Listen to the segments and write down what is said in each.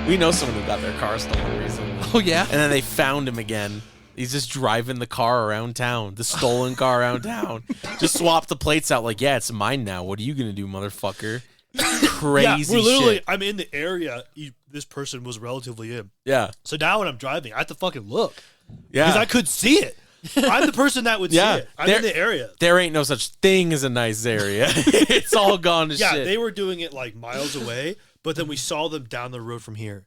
We know someone who got their car stolen recently. Oh, yeah? And then they found him again. He's just driving the car around town, the stolen car around town. Just swap the plates out like, yeah, it's mine now. What are you going to do, motherfucker? Crazy we're literally, shit. I'm in the area this person was relatively in. Yeah. So now when I'm driving, I have to fucking look. Yeah. Because I could see it. I'm the person that would see it. I'm in the area. There ain't no such thing as a nice area. It's all gone to shit. Yeah, they were doing it like miles away, but then we saw them down the road from here.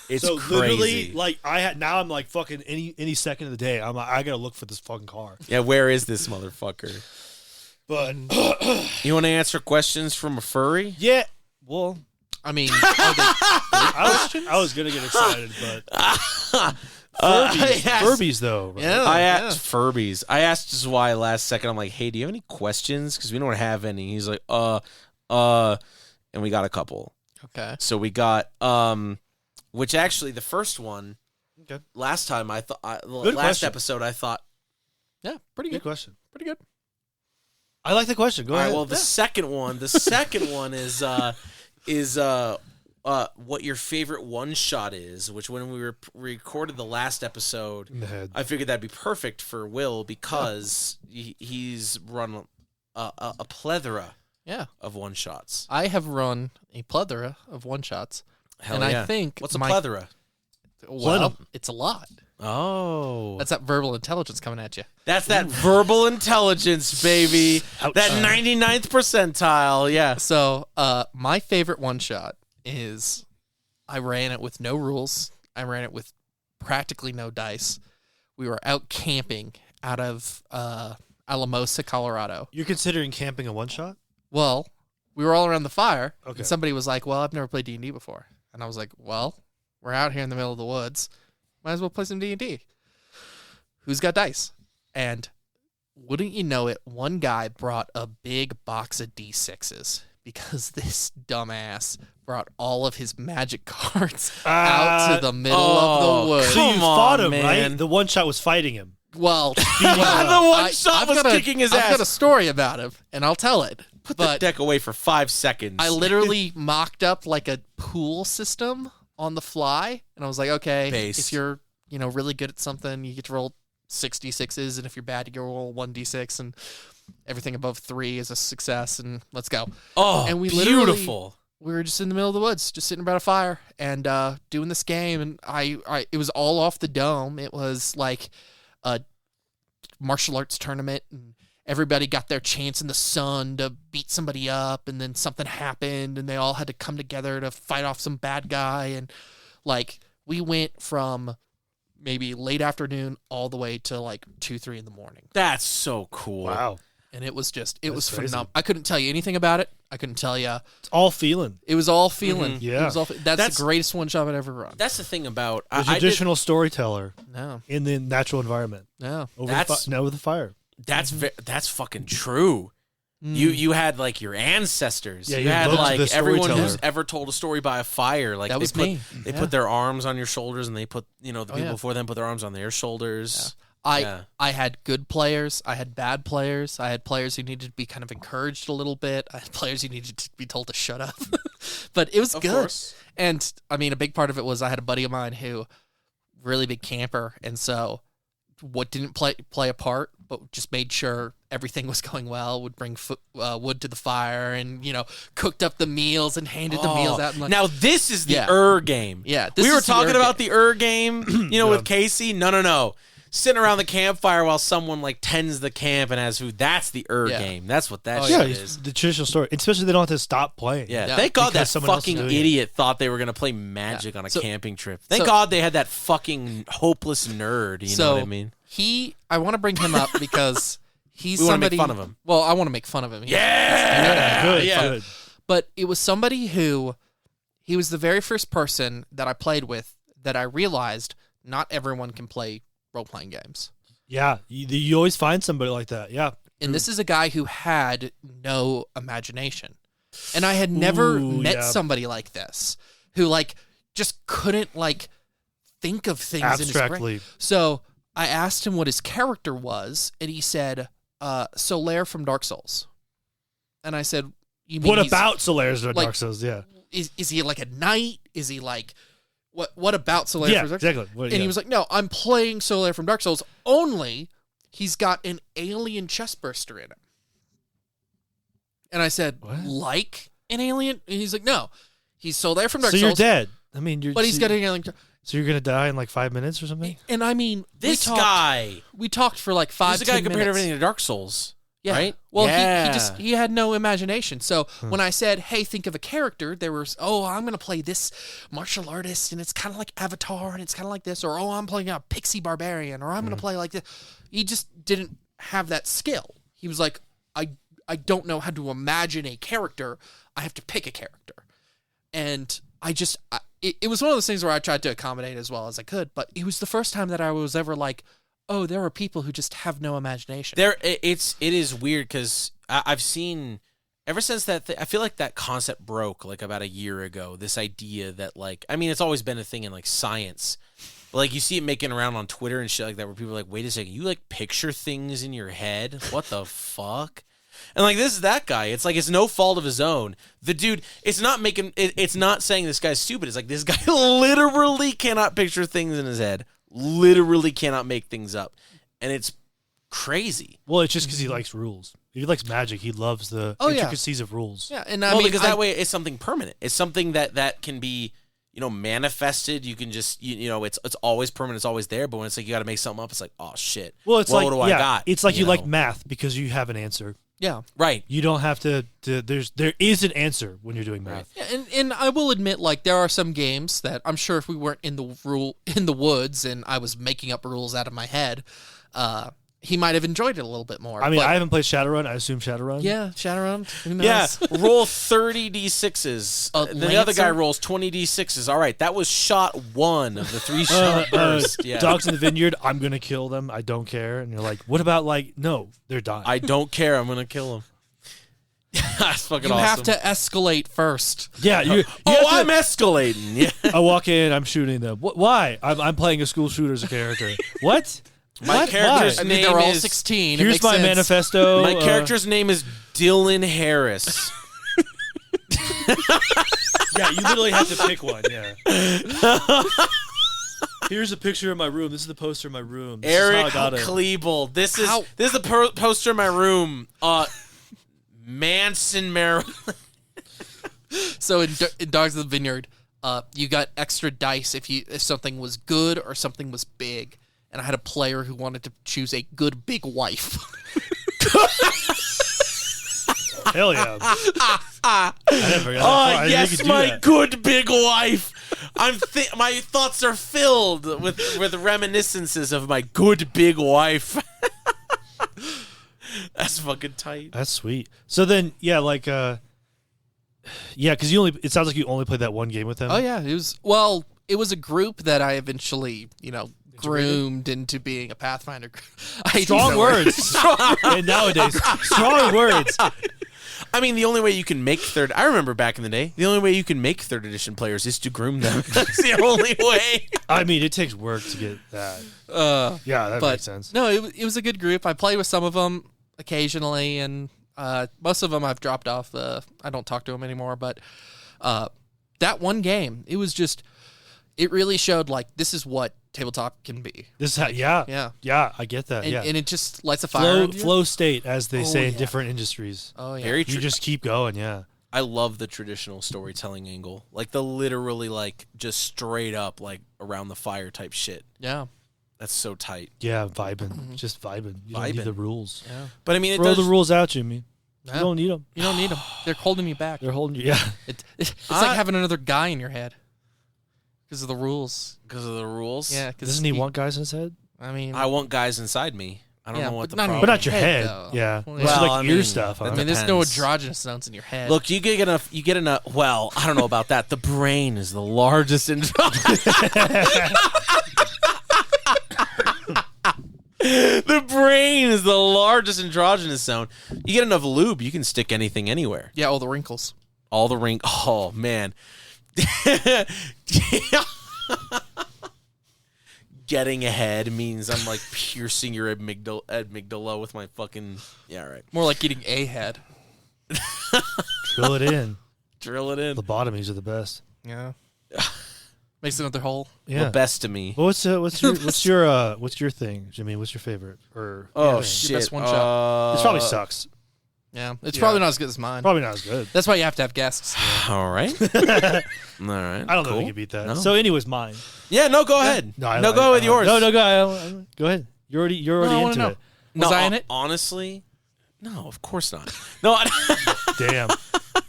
It's so crazy. literally, like now I'm like fucking any second of the day, I'm like, I gotta look for this fucking car. Yeah, where is this motherfucker? But you want to answer questions from a furry? yeah, well, I mean, I was gonna get excited, but Furbies though. Right? yeah. I asked Furbies. I asked just why last second. I'm like, hey, do you have any questions? Because we don't have any. He's like, and we got a couple. Okay. So we got, which actually the first one, Okay. last time I thought, Good last question. episode I thought, Yeah, pretty Good good. question. Pretty good. I like the question. Go all ahead. right, well, the second one is what your favorite one shot is, which when we recorded the last episode, in the head. I figured that'd be perfect for Will because he's run a plethora Yeah. of one shots. I have run a plethora of one-shots. Hell and yeah. I think What's a plethora? Well, it's a lot. Oh, That's that verbal intelligence coming at you. that's that verbal intelligence, baby. Ouch. That 99th percentile. Yeah. So, my favorite one-shot is I ran it with no rules. I ran it with practically no dice. We were out camping out of Alamosa, Colorado. You're considering camping a one shot? Well, we were all around the fire, Okay. and somebody was like, well, I've never played D&D before. And I was like, well, we're out here in the middle of the woods. Might as well play some D&D. Who's got dice? And wouldn't you know it, one guy brought a big box of D6s because this dumbass brought all of his magic cards out to the middle of the woods. So you Come fought on, him, man. right? The one shot was fighting him. Well, The one shot was kicking his I've ass. got a story about him, and I'll tell it. Put the deck away for 5 seconds. I literally mocked up like a pool system on the fly, and I was like, okay, Base. if you're really good at something, you get to roll 66s, and if you're bad, you get to roll 1d6, and everything above 3 is a success, and let's go. Oh, And we beautiful. We were just in the middle of the woods, just sitting around a fire and doing this game, and it was all off the dome. It was like a martial arts tournament, and everybody got their chance in the sun to beat somebody up, and then something happened, and they all had to come together to fight off some bad guy, and like we went from maybe late afternoon all the way to like 2-3 in the morning. That's so cool. Wow. And it was just That's was crazy. phenomenal. I couldn't tell you anything about it. I couldn't tell you. It's all feeling. It was all feeling. Yeah. It was all that's That's- the greatest one shot I've ever run. That's the thing about The I did, traditional storyteller No, in the natural environment. no. Over That's- over the fire. that's fucking true. You had like your ancestors. Yeah, you you had invoked like the everyone storyteller. who's ever told a story by a fire. Like That was they put, me. They Yeah. put their arms on your shoulders, and they put the people yeah. before them put their arms on their shoulders. I had good players. I had bad players. I had players who needed to be kind of encouraged a little bit. I had players who needed to be told to shut up. But it was Of good. course. And I mean, a big part of it was I had a buddy of mine who really big camper, and so what didn't play a part, but just made sure everything was going well. Would bring wood to the fire, and cooked up the meals and handed the meals out. And like, Now this is the Yeah. game. Yeah, this we were is the talking about game. the game, with Casey. No. Sitting around the campfire while someone like tends the camp and has food. That's the Yeah. game. That's what that Oh, shit Yeah, is. it's the traditional story. Especially they don't have to stop playing. Yeah, Yeah, thank God that because someone else is fucking doing it. idiot thought they were gonna play Magic on a So- camping trip. Thank so- God they had that fucking hopeless nerd. You know what I mean? I want to bring him up because he's We wanna make somebody. fun of him. Well, I want to make fun of him. Yeah, Good. yeah. Good. But it was somebody who, he was the very first person that I played with that I realized not everyone can play role-playing games. Yeah. You always find somebody like that. Yeah. And this is a guy who had no imagination. And I had never Ooh, met yeah. somebody like this who like just couldn't like think of things in his brain. Abstractly. So I asked him what his character was, and he said, Solaire from Dark Souls. And I said, you mean What he's- about Solaris or like- Dark Souls? Yeah. is he like a knight? Is he like what about Solaire Yeah, from Dark Souls? exactly. And he was like, no, I'm playing Solaire from Dark Souls, only he's got an alien chestburster in him. And I said, What? like an alien? And he's like, no, he's Solaire from Dark so Souls. you're dead. I mean, But he's got an alien. So you're gonna die in like 5 minutes or something? And I mean, This guy. we talked for like 5 He's the guy 10 compared minutes. everything to Dark Souls. Yeah. Right? Well, Yeah. he had no imagination. So when I said, hey, think of a character, there was, I'm going to play this martial artist, and it's kind of like Avatar, and it's kind of like this, or, I'm playing a pixie barbarian, or I'm going to play like this. He just didn't have that skill. He was like, I don't know how to imagine a character. I have to pick a character. And it was one of those things where I tried to accommodate as well as I could, but it was the first time that I was ever like, oh, there are people who just have no imagination. It is weird because I've seen ever since that. I feel like that concept broke like about a year ago. This idea that like, I mean, it's always been a thing in like science, but like you see it making around on Twitter and shit like that, where people are like, wait a second, you like picture things in your head? What the fuck? And like this is that guy. It's like it's no fault of his own. The dude, it's not making. It's not saying this guy's stupid. It's like this guy literally cannot picture things in his head. Literally cannot make things up, and it's crazy. Well, it's just because he likes rules. He likes magic. He loves the intricacies of rules. Yeah, and Because that way it's something permanent. It's something that can be, manifested. You can just, it's always permanent. It's always there. But when it's like you got to make something up, it's like, oh shit. Well, it's what like do I got? It's like you like math because you have an answer. Yeah. Right. You don't have to. There is an answer when you're doing math. Yeah, and I will admit, like, there are some games that I'm sure if we weren't in the woods and I was making up rules out of my head, he might have enjoyed it a little bit more. I mean, but, I haven't played Shadowrun. I assume Shadowrun. yeah, Shadowrun. Who knows? Yeah, roll 30 d6s. The other guy Lancer? rolls 20 d6s. All right, that was shot one of the 3 shot burst. Yeah. Dogs in the vineyard. I'm gonna kill them. I don't care. And you're like, what about like? No, they're dying. I don't care. I'm gonna kill him. That's fucking You awesome. have to escalate first. yeah. You Oh, have to- I'm escalating. Yeah. I walk in. I'm shooting them. Why? I'm playing a school shooter as a character. What? My What? character's Why? I mean, name they're all is 16. It Here's makes my sense. manifesto. My character's name is Dylan Harris. Yeah, you literally have to pick one. Yeah. Here's a picture of my room. This is the poster of my room. This Eric is how I got it. Klebel. This is Ow. the poster of my room. Manson, Maryland. So in Dogs of the Vineyard, you got extra dice if something was good or something was big. And I had a player who wanted to choose a good big wife. Hell yeah. I never got that far. I didn't think you Yes, could do my that. good big wife. My thoughts are filled with reminiscences of my good big wife. That's fucking tight. That's sweet. So then, yeah, like, yeah, because it sounds like you only played that one game with him. Oh yeah, it was a group that I eventually, groomed into being a Pathfinder. I hate Strong these words. And nowadays, strong words. I mean, the only way you can make I remember back in the day, the only way you can make 3rd edition players is to groom them. That's the only way. I mean, it takes work to get that. Yeah, that but makes sense. no, it was a good group. I played with some of them occasionally, and most of them I've dropped off. I don't talk to them anymore. But that one game, it really showed like this is what tabletop can be. This is how, yeah, I get that. And, yeah, and it just lights a fire. under you. flow state, as they say in yeah. different industries. Oh yeah. Very You true. just keep going. Yeah. I love the traditional storytelling angle, like the literally like just straight up like around the fire type shit. Yeah. That's so tight. Yeah, vibing. Just vibing. You don't Vibing. need the rules. Yeah. But I mean, it Throw does. the rules out, Jimmy. Yeah. You don't need them. You don't need them. They're holding you back. They're holding you. Yeah. It's like having another guy in your head because of the rules. Because of the rules. Yeah. Cause Doesn't he want guys in his head? I mean, I want guys inside me. I don't know what the but not problem. But not your Head, head. though. Yeah. Well, It's yeah. just Well, like I ear mean, stuff. Huh? I mean, there's no depends. androgynous zones in your head. Look, you get enough. Well, I don't know about that. The brain is the largest The brain is the largest androgynous zone. You get enough lube, you can stick anything anywhere. Yeah, all the wrinkles. All the ring. Oh man. Getting ahead means I'm like piercing your amygdala with my fucking. Yeah, all right. More like getting a head. Drill it in. Drill it in. Lobotomies are the best. Yeah. Makes another hole. Yeah. Labestomy. Well, what's your thing, Jimmy? What's your favorite? Or Oh yeah, shit! Your best one shot. this probably sucks. Yeah, it's probably not as good as mine. Probably not as good. That's why you have to have guests. All right. All right. I don't know if you can beat that. No. So, anyways, mine. Yeah. No. Go ahead. No, go with yours. No, go. Go ahead. You're already into it. Was I in it? Honestly, no. Of course not. No. Damn.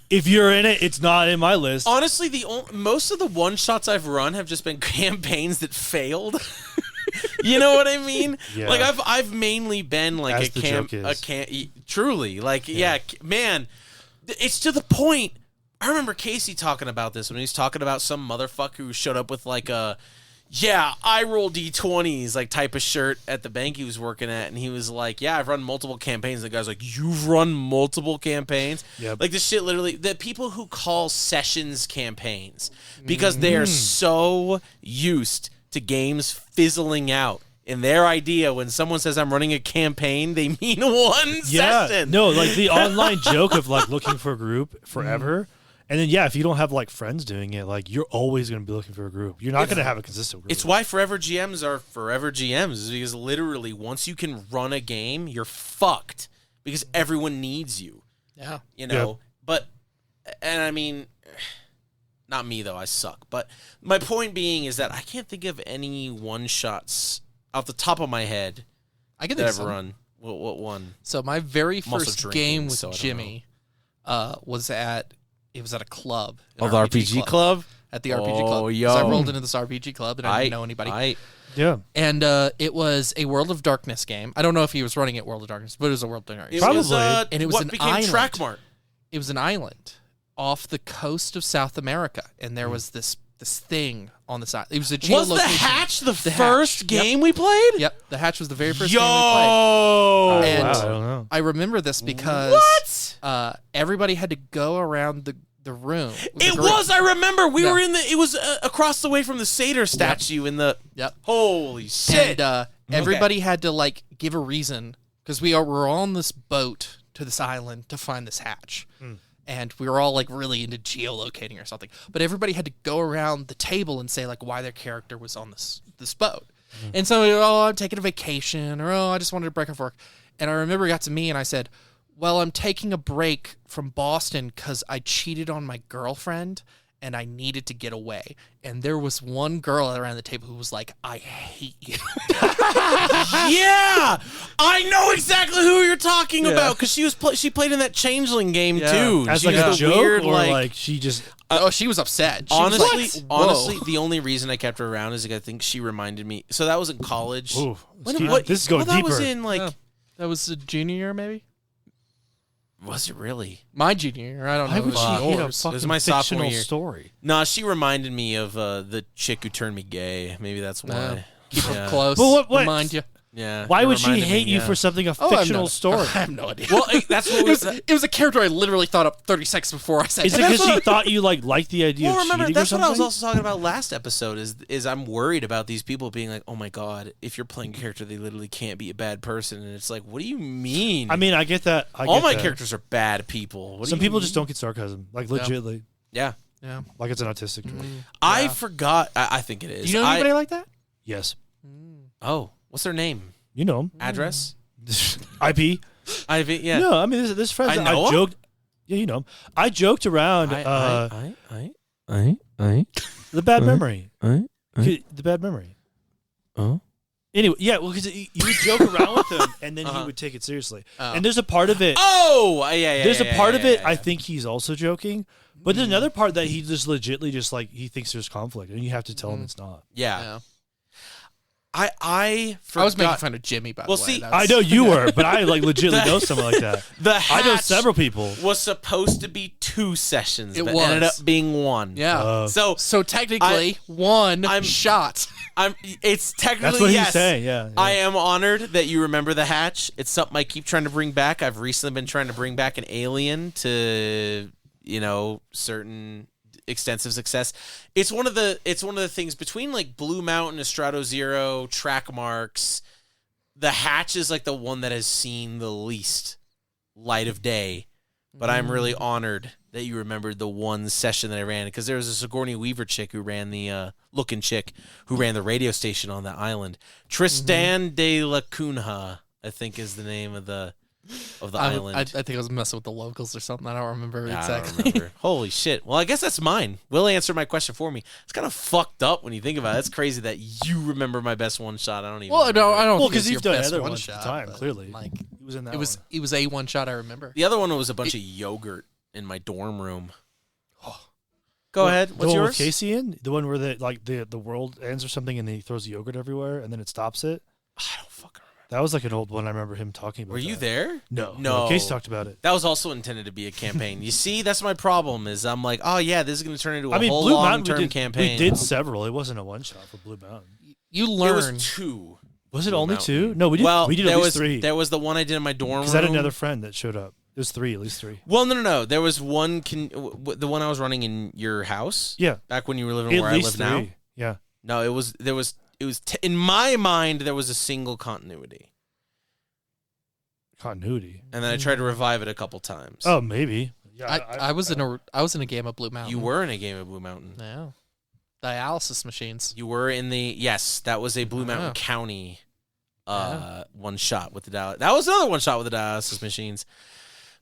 If you're in it, it's not in my list. Honestly, most of the one shots I've run have just been campaigns that failed. You know what I mean? Yeah. Like I've mainly been like As the joke is. truly like man, it's to the point. I remember Casey talking about this when he was talking about some motherfucker who showed up with like a I roll D20s like type of shirt at the bank he was working at, and he was like, I've run multiple campaigns. The guy's like, you've run multiple campaigns? Yep. Like this shit literally, the people who call sessions campaigns because they are so used to games fizzling out. In their idea, when someone says I'm running a campaign, they mean one session. No, like the online joke of like looking for a group forever. And then, if you don't have like friends doing it, like you're always going to be looking for a group. You're not going to have a consistent group. It's why forever GMs are forever GMs, is because literally once you can run a game, you're fucked because everyone needs you. Yeah. You know, but, and I mean, not me though, I suck. But my point being is that I can't think of any one shots off the top of my head I can that think I've of some. run. What one? So my very I'm also first drinking, game with so I don't Jimmy was at a club. Oh, the RPG club? At the RPG club. 'Cause yo. I rolled into this RPG club and I didn't know anybody. And it was a World of Darkness game. I don't know if he was running at World of Darkness, but it was a World of Darkness. Probably. And it was what an became island. Trackmart. It was an island off the coast of South America, and there was this thing on the side. It was a geolocation. Was the Hatch the Hatch. first game we played? Yep, the Hatch was the very first Yo! game we played. And I don't know. I remember this because What? everybody had to go around the room. It was. I remember. We were in the. It was across the way from the satyr statue in the. Yep. Holy shit! And everybody had to like give a reason because we were on this boat to this island to find this hatch. And we were all like really into geolocating or something. But everybody had to go around the table and say like why their character was on this boat. And so, I'm taking a vacation, or I just wanted to break off work. And I remember it got to me and I said, well, I'm taking a break from Boston because I cheated on my girlfriend and I needed to get away. And there was one girl around the table who was like, I hate you. Yeah, I know exactly who you're talking about because she played in that Changeling game too. As She like was a the joke, weird, or like she just. Oh, she was upset. She was Honestly, like, honestly, the only reason I kept her around is like I think she reminded me. So that was in college. Ooh, This is going that deeper. was in like. Oh. That was a junior year, maybe? Was it really? My junior year. I don't know. Why would she hate a yours. fucking was my sophomore fictional year. story? Nah, she reminded me of the chick who turned me gay. Maybe that's why. Keep her Yeah. close. But what- Remind you. Yeah. Why it would she reminded hate me, you yeah. for something a Oh, I have fictional no- story? I have no idea. Well, that's what it was a character I literally thought up 30 seconds before I said Is it it. because she thought you like liked the idea Well, of remember cheating that's or what something? I was also talking about last episode. Is I'm worried about these people being like, oh my god, if you're playing a character, they literally can't be a bad person, and it's like, what do you mean? I mean, I get that. all my characters are bad people. What do Some you people mean? just don't get sarcasm, like legitly, Yeah, Yeah. like it's an autistic trait. I forgot. I think it is. Do you know anybody like that? Yes, Oh, what's their name? you know 'em. Address? IP. Ivy. Yeah. No, I mean this friends. I know 'em? joked. Yeah, you know 'em. I joked around. I. The bad memory. I. The bad memory. Oh. Anyway, yeah, well, because you would joke around with him, and then he would take it seriously. And there's a part of it. Oh, yeah. There's a part of it. Yeah. I think he's also joking, but there's another part that he just legitly just like he thinks there's conflict, and you have to tell him it's not. Yeah. I forgot. I was making fun of Jimmy, by Well, the way. see, That I was- know you were, but I like legitimately know someone like that. The I know hatch several people. was supposed to be 2 sessions, It but was. ended up being 1. Yeah. So technically, one shot. it's technically That's what yes. he's saying. Yeah, I am honored that you remember the hatch. It's something I keep trying to bring back. I've recently been trying to bring back an alien to, certain extensive success. It's one of the things between like Blue Mountain, Estrato Zero, Track Marks. The hatch is like the one that has seen the least light of day. But I'm really honored that you remembered the one session that I ran, because there was a Sigourney Weaver chick who ran the looking chick who ran the radio station on that island. Tristan de la Cunha, I think, is the name of the island. I think I was messing with the locals or something. I don't remember exactly. I don't remember. Holy shit. Well, I guess that's mine. Will answered my question for me. It's kind of fucked up when you think about it. It's crazy that you remember my best one shot. I don't even. Well, no, I don't. Well, because you've done other one ones shot at the time. but, Clearly, like he was in that. it was a one shot. I remember. The other one was a bunch of yogurt in my dorm room. Go ahead. What's the one yours? with Casey in? The one where the world ends or something and he throws yogurt everywhere and then it stops it? I don't fucking remember. That was like an old one. I remember him talking about. Were you that. there? No. Casey talked about it. That was also intended to be a campaign. You see, that's my problem. Is I'm like, oh yeah, this is going to turn into a whole Blue long-term Mountain campaign. We did several. It wasn't a one shot for Blue Mountain. You It learn. was 2. Was it Blue only Mountain. 2? No, we did. Well, we did there at least was 3. There was the one I did in my dorm room. Because I had another friend that showed up. It was 3, at least 3. Well, no. There was one. The one I was running in your house. Yeah. Back when you were living At where I least live 3. now. Yeah. No, it was. In my mind, there was a single continuity, Continuity. and then I tried to revive it a couple times. Oh, maybe. Yeah. I was in a game of Blue Mountain. You were in a game of Blue Mountain. Yeah. Dialysis machines. You were in the that was a Blue Mountain Yeah. County one shot with the dialysis. That was another one shot with the dialysis machines.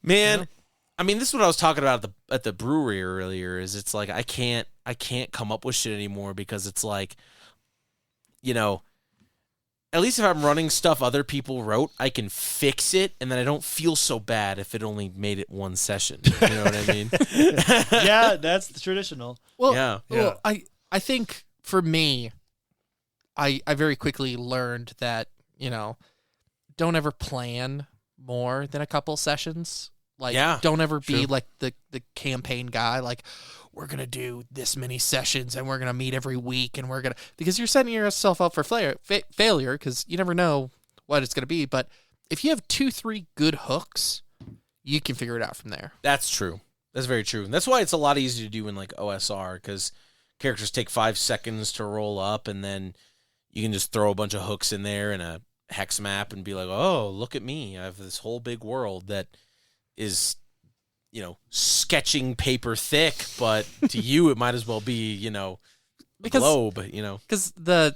Man, Yeah. I mean, this is what I was talking about at the brewery earlier. Is it's like I can't come up with shit anymore because it's like, you know, at least if I'm running stuff other people wrote, I can fix it, and then I don't feel so bad if it only made it one session. You know what I mean? Yeah, that's the traditional. Well, Yeah. well, I think for me, I very quickly learned that, you know, don't ever plan more than a couple sessions. Like, Yeah, don't ever be true. like the campaign guy. Like, we're gonna do this many sessions and we're gonna meet every week and because you're setting yourself up for failure because you never know what it's gonna be. But if you have 2-3 good hooks, you can figure it out from there. That's true. That's very true. And that's why it's a lot easier to do in like OSR, because characters take 5 seconds to roll up, and then you can just throw a bunch of hooks in there and a hex map and be like, oh, look at me. I have this whole big world that is, you know, sketching paper thick, but to you it might as well be, you know, a globe, you know. Because the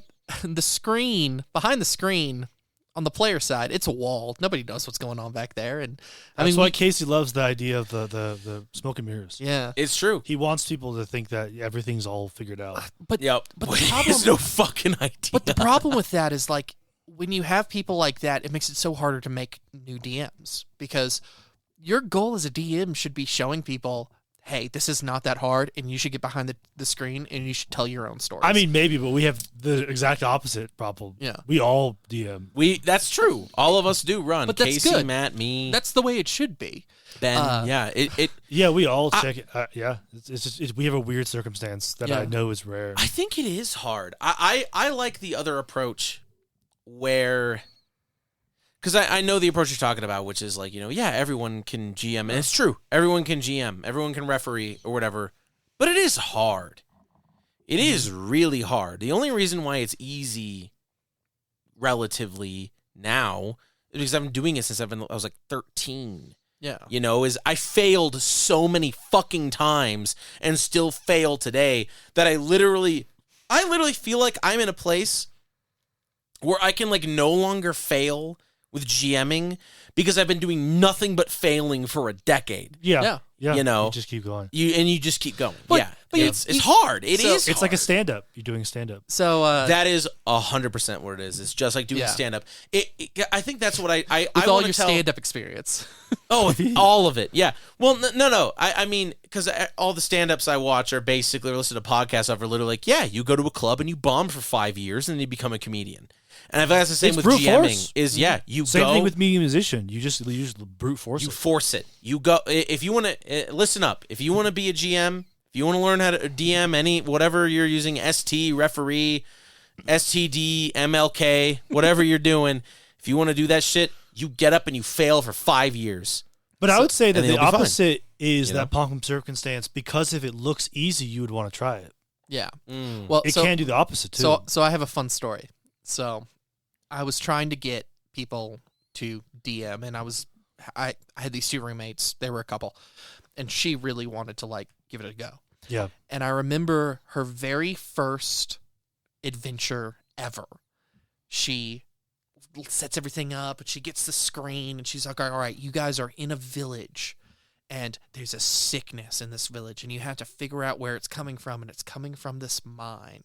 screen, behind the screen, on the player side, it's a wall. Nobody knows what's going on back there. And That's why Casey loves the idea of the smoke and mirrors. Yeah. It's true. He wants people to think that everything's all figured out. But Yep. but But the he problem has no fucking idea. But the problem with that is, like, when you have people like that, it makes it so harder to make new DMs, because your goal as a DM should be showing people, hey, this is not that hard, and you should get behind the screen and you should tell your own stories. I mean, maybe, but we have the exact opposite problem. Yeah. We all DM. That's true. All of us do run. But that's Casey, good. Matt, me, that's the way it should be. Ben. Yeah. Yeah, we all check it. Yeah. It's just we have a weird circumstance that I know is rare. I think it is hard. I like the other approach where, because I know the approach you're talking about, which is like, you know, yeah, everyone can GM, and it's true. Everyone can GM, everyone can referee or whatever, but it is hard. It is really hard. The only reason why it's easy relatively now is because I've been doing it since I was like 13. Yeah. You know, is I failed so many fucking times and still fail today that I literally feel like I'm in a place where I can like no longer fail with GMing because I've been doing nothing but failing for a decade. Yeah. You know, you just keep going. You just keep going. But It's hard. It is. It's like a hard. stand-up. You're doing a stand-up. So That is 100% what it is. It's just like doing stand-up. I think that's what I with all wanna your tell. stand-up experience. Oh, all of it. Yeah. Well, no. I mean, because all the stand-ups I watch are basically, or listen to podcasts of, are literally like, yeah, you go to a club and you bomb for 5 years and then you become a comedian. And I think that's the same It's with brute GMing. force. Is you Same go. thing with being a musician. You just brute force You it. force it. You go. If you want to listen up. If you want to be a GM, if you want to learn how to DM any whatever you're using, ST referee, STD, MLK, whatever you're doing. If you want to do that shit, you get up and you fail for 5 years. But I would say that and the it'll be fine. opposite is You know? that punk circumstance, because if it looks easy, you would want to try it. Yeah. Mm. Well, It can do the opposite too. So I have a fun story. So I was trying to get people to DM, and I had these 2 roommates. They were a couple, and she really wanted to like give it a go. Yeah. And I remember her very first adventure ever. She sets everything up and she gets the screen and she's like, all right, you guys are in a village and there's a sickness in this village and you have to figure out where it's coming from, and it's coming from this mine.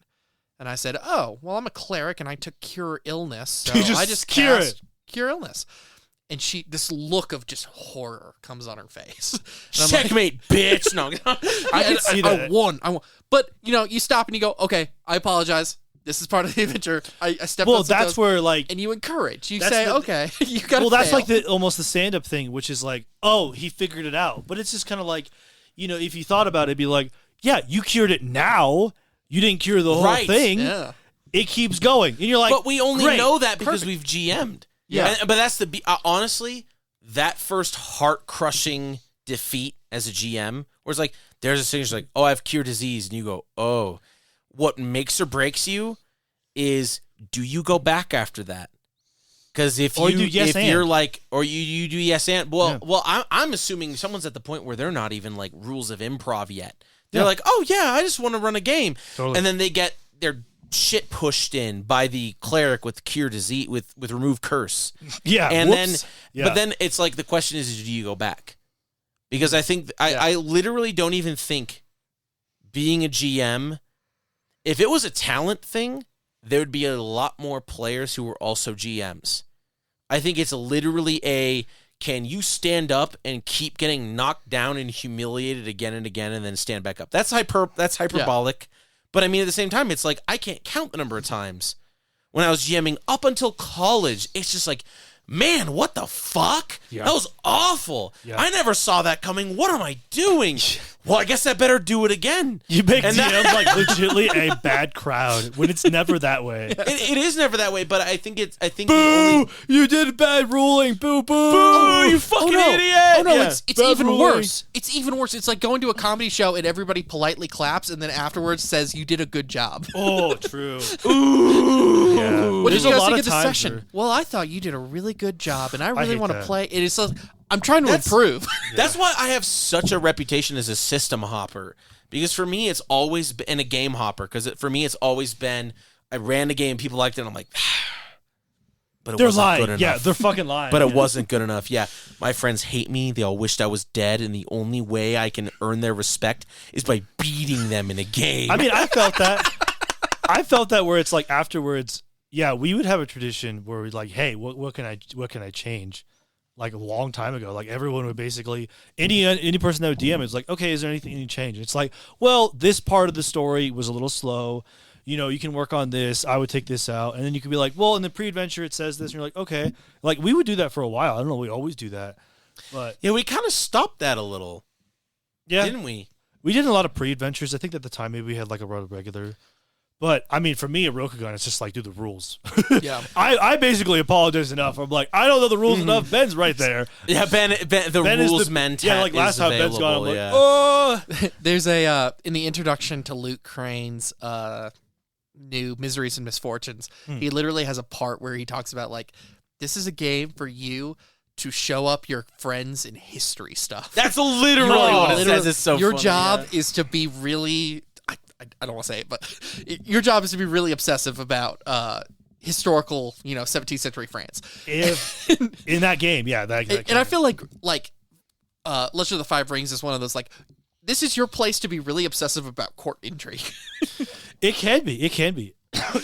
And I said, oh, well, I'm a cleric and I took cure illness, so I just cast cure illness. And this look of just horror comes on her face. Checkmate, bitch. No, I can see that. I won. But, you stop and you go, okay, I apologize. This is part of the adventure. I stepped on Well, that's toes, where, like... And you encourage. You say, okay, you got to Well, that's like almost the stand-up thing, which is like, oh, he figured it out. But it's just kind of like, if you thought about it, it'd be like, yeah, you cured it now. You didn't cure the whole thing. Yeah. It keeps going. And you're like, but we only great, know that because we've GM'd. Yeah. But that's honestly, that first heart-crushing defeat as a GM, where it's like, there's a signature like, oh, I've cured disease. And you go, oh. What makes or breaks you is, do you go back after that? Because if you do you're like, or you do yes and I'm assuming someone's at the point where they're not even like rules of improv yet. They're like, oh yeah, I just want to run a game, and then they get their shit pushed in by the cleric with cure disease with remove curse. Yeah, and but then it's like the question is do you go back? Because I think I literally don't even think being a GM. If it was a talent thing, there would be a lot more players who were also GMs. I think it's literally can you stand up and keep getting knocked down and humiliated again and again and then stand back up? That's hyperbolic. Yeah. But I mean, at the same time, it's like, I can't count the number of times when I was GMing up until college. It's just like, man, what the fuck? Yeah. That was awful. Yeah. I never saw that coming. What am I doing? Well, I guess I better do it again. You make DMs like legitimately a bad crowd when it's never that way. It is never that way, but I think boo! You did bad ruling. Boo, boo. Boo, you fucking idiot. Oh, no, it's even worse. It's even worse. It's like going to a comedy show and everybody politely claps and then afterwards says you did a good job. Oh, true. Ooh. Yeah. What did you guys think of the session? Well, I thought you did a really good job and I really want to play. It is so... I'm trying to improve. That's why I have such a reputation as a system hopper. Because for me, it's always been a game hopper. Because for me, it's always been, I ran the game, people liked it, and I'm like, but it wasn't good enough. Yeah, they're fucking lying. But it wasn't good enough. Yeah, my friends hate me. They all wished I was dead, and the only way I can earn their respect is by beating them in a game. I mean, I felt that. I felt that where it's like afterwards, yeah, we would have a tradition where we're like, hey, what can I change? Like a long time ago, like everyone would basically any person that would DM is like, okay, is there anything you need to change? It's like, well, this part of the story was a little slow. You can work on this. I would take this out, and then you could be like, well, in the pre-adventure it says this, and you're like, okay. Like we would do that for a while. I don't know. We always do that, but yeah, we kind of stopped that a little. Yeah, didn't we? We did a lot of pre-adventures. I think at the time maybe we had like a regular. But, I mean, for me, at Rokugan, it's just like, do the rules. Yeah. I basically apologize enough. I'm like, I don't know the rules enough. Ben's right there. Yeah, Ben rules mentat. Yeah, like last time Ben's gone, I'm like, oh. There's in the introduction to Luke Crane's new Miseries and Misfortunes, he literally has a part where he talks about, like, this is a game for you to show up your friends in history stuff. That's literally what it says. It's so your funny, job is to be really... I don't want to say it, but your job is to be really obsessive about historical, 17th century France. In that game, yeah. And I feel like Legend of the Five Rings is one of those, like, this is your place to be really obsessive about court intrigue. It can be.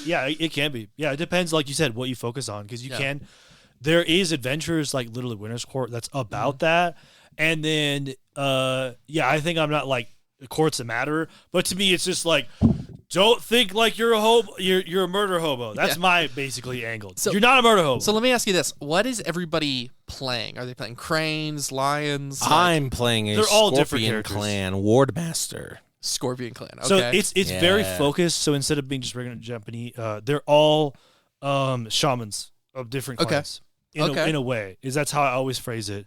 Yeah, it can be. Yeah, it depends, like you said, what you focus on. Because can. There is adventures like literally Winter's Court that's about that. And then, I think I'm not like, courts that matter, but to me it's just like, don't think like you're a hobo, you're a murder hobo. That's my basically angle. So, you're not a murder hobo. So let me ask you this: what is everybody playing? Are they playing cranes, lions? I'm playing a Scorpion Clan Wardmaster. Scorpion Clan. Okay. So it's very focused. So instead of being just regular Japanese, they're all shamans of different clans. In a way, that's how I always phrase it.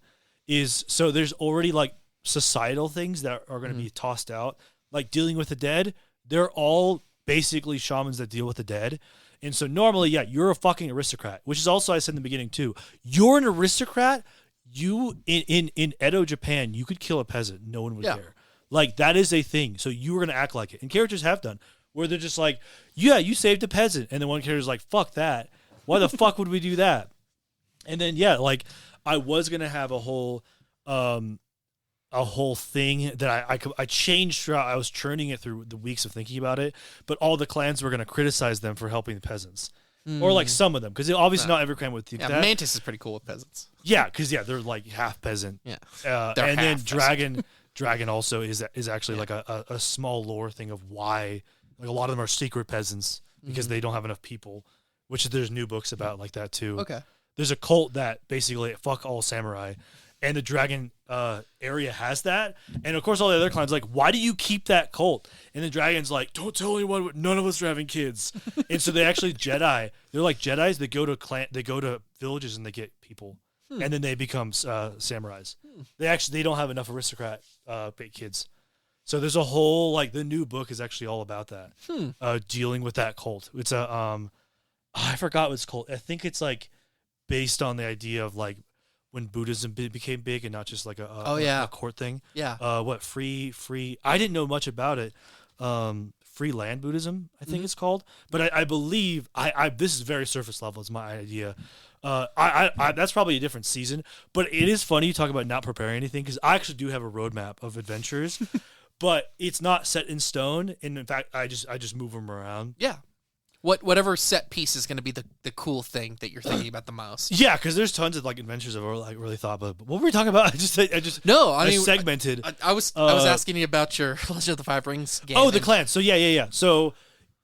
So there's already like societal things that are going to be tossed out, like dealing with the dead. They're all basically shamans that deal with the dead. And so normally, you're a fucking aristocrat, which is also, I said in the beginning too, you're an aristocrat. you in Edo, Japan, you could kill a peasant, no one would Yeah. care. Like that is a thing. So you were gonna act like it, and characters have done where they're just like, yeah, you saved a peasant, and then one character's like, fuck that. Why the fuck would we do that? And then yeah, like I was gonna have a whole thing that I changed throughout. I was churning it through the weeks of thinking about it, but all the clans were gonna criticize them for helping the peasants. Or like some of them, because obviously not every clan would do Yeah, that. Mantis is pretty cool with peasants. Yeah, because they're like half peasant. Yeah. And then half Dragon also is actually like a small lore thing of why like a lot of them are secret peasants because they don't have enough people, which there's new books about like that too. Okay. There's a cult that basically fuck all samurai, and the Dragon area has that, and of course all the other clans like, why do you keep that cult? And the Dragon's like, don't tell anyone. None of us are having kids, and so they actually Jedi. They're like Jedis. They go to villages and they get people, and then they become samurais. They don't have enough aristocrat kids, so there's a whole like the new book is actually all about that, dealing with that cult. It's a I forgot what it's called. I think it's like based on the idea of like when Buddhism became big and not just like a court thing. Yeah. Free. I didn't know much about it. Free land Buddhism, I think it's called. But I believe this is very surface level. It's my idea. That's probably a different season. But it is funny you talk about not preparing anything because I actually do have a roadmap of adventures, but it's not set in stone. And in fact, I just move them around. Yeah. Whatever set piece is going to be the cool thing that you're thinking about the most. Yeah, because there's tons of like adventures I've like really thought about. But what were we talking about? I mean segmented. I was asking you about your Legend of the Five Rings game. Oh, the clans. So yeah. So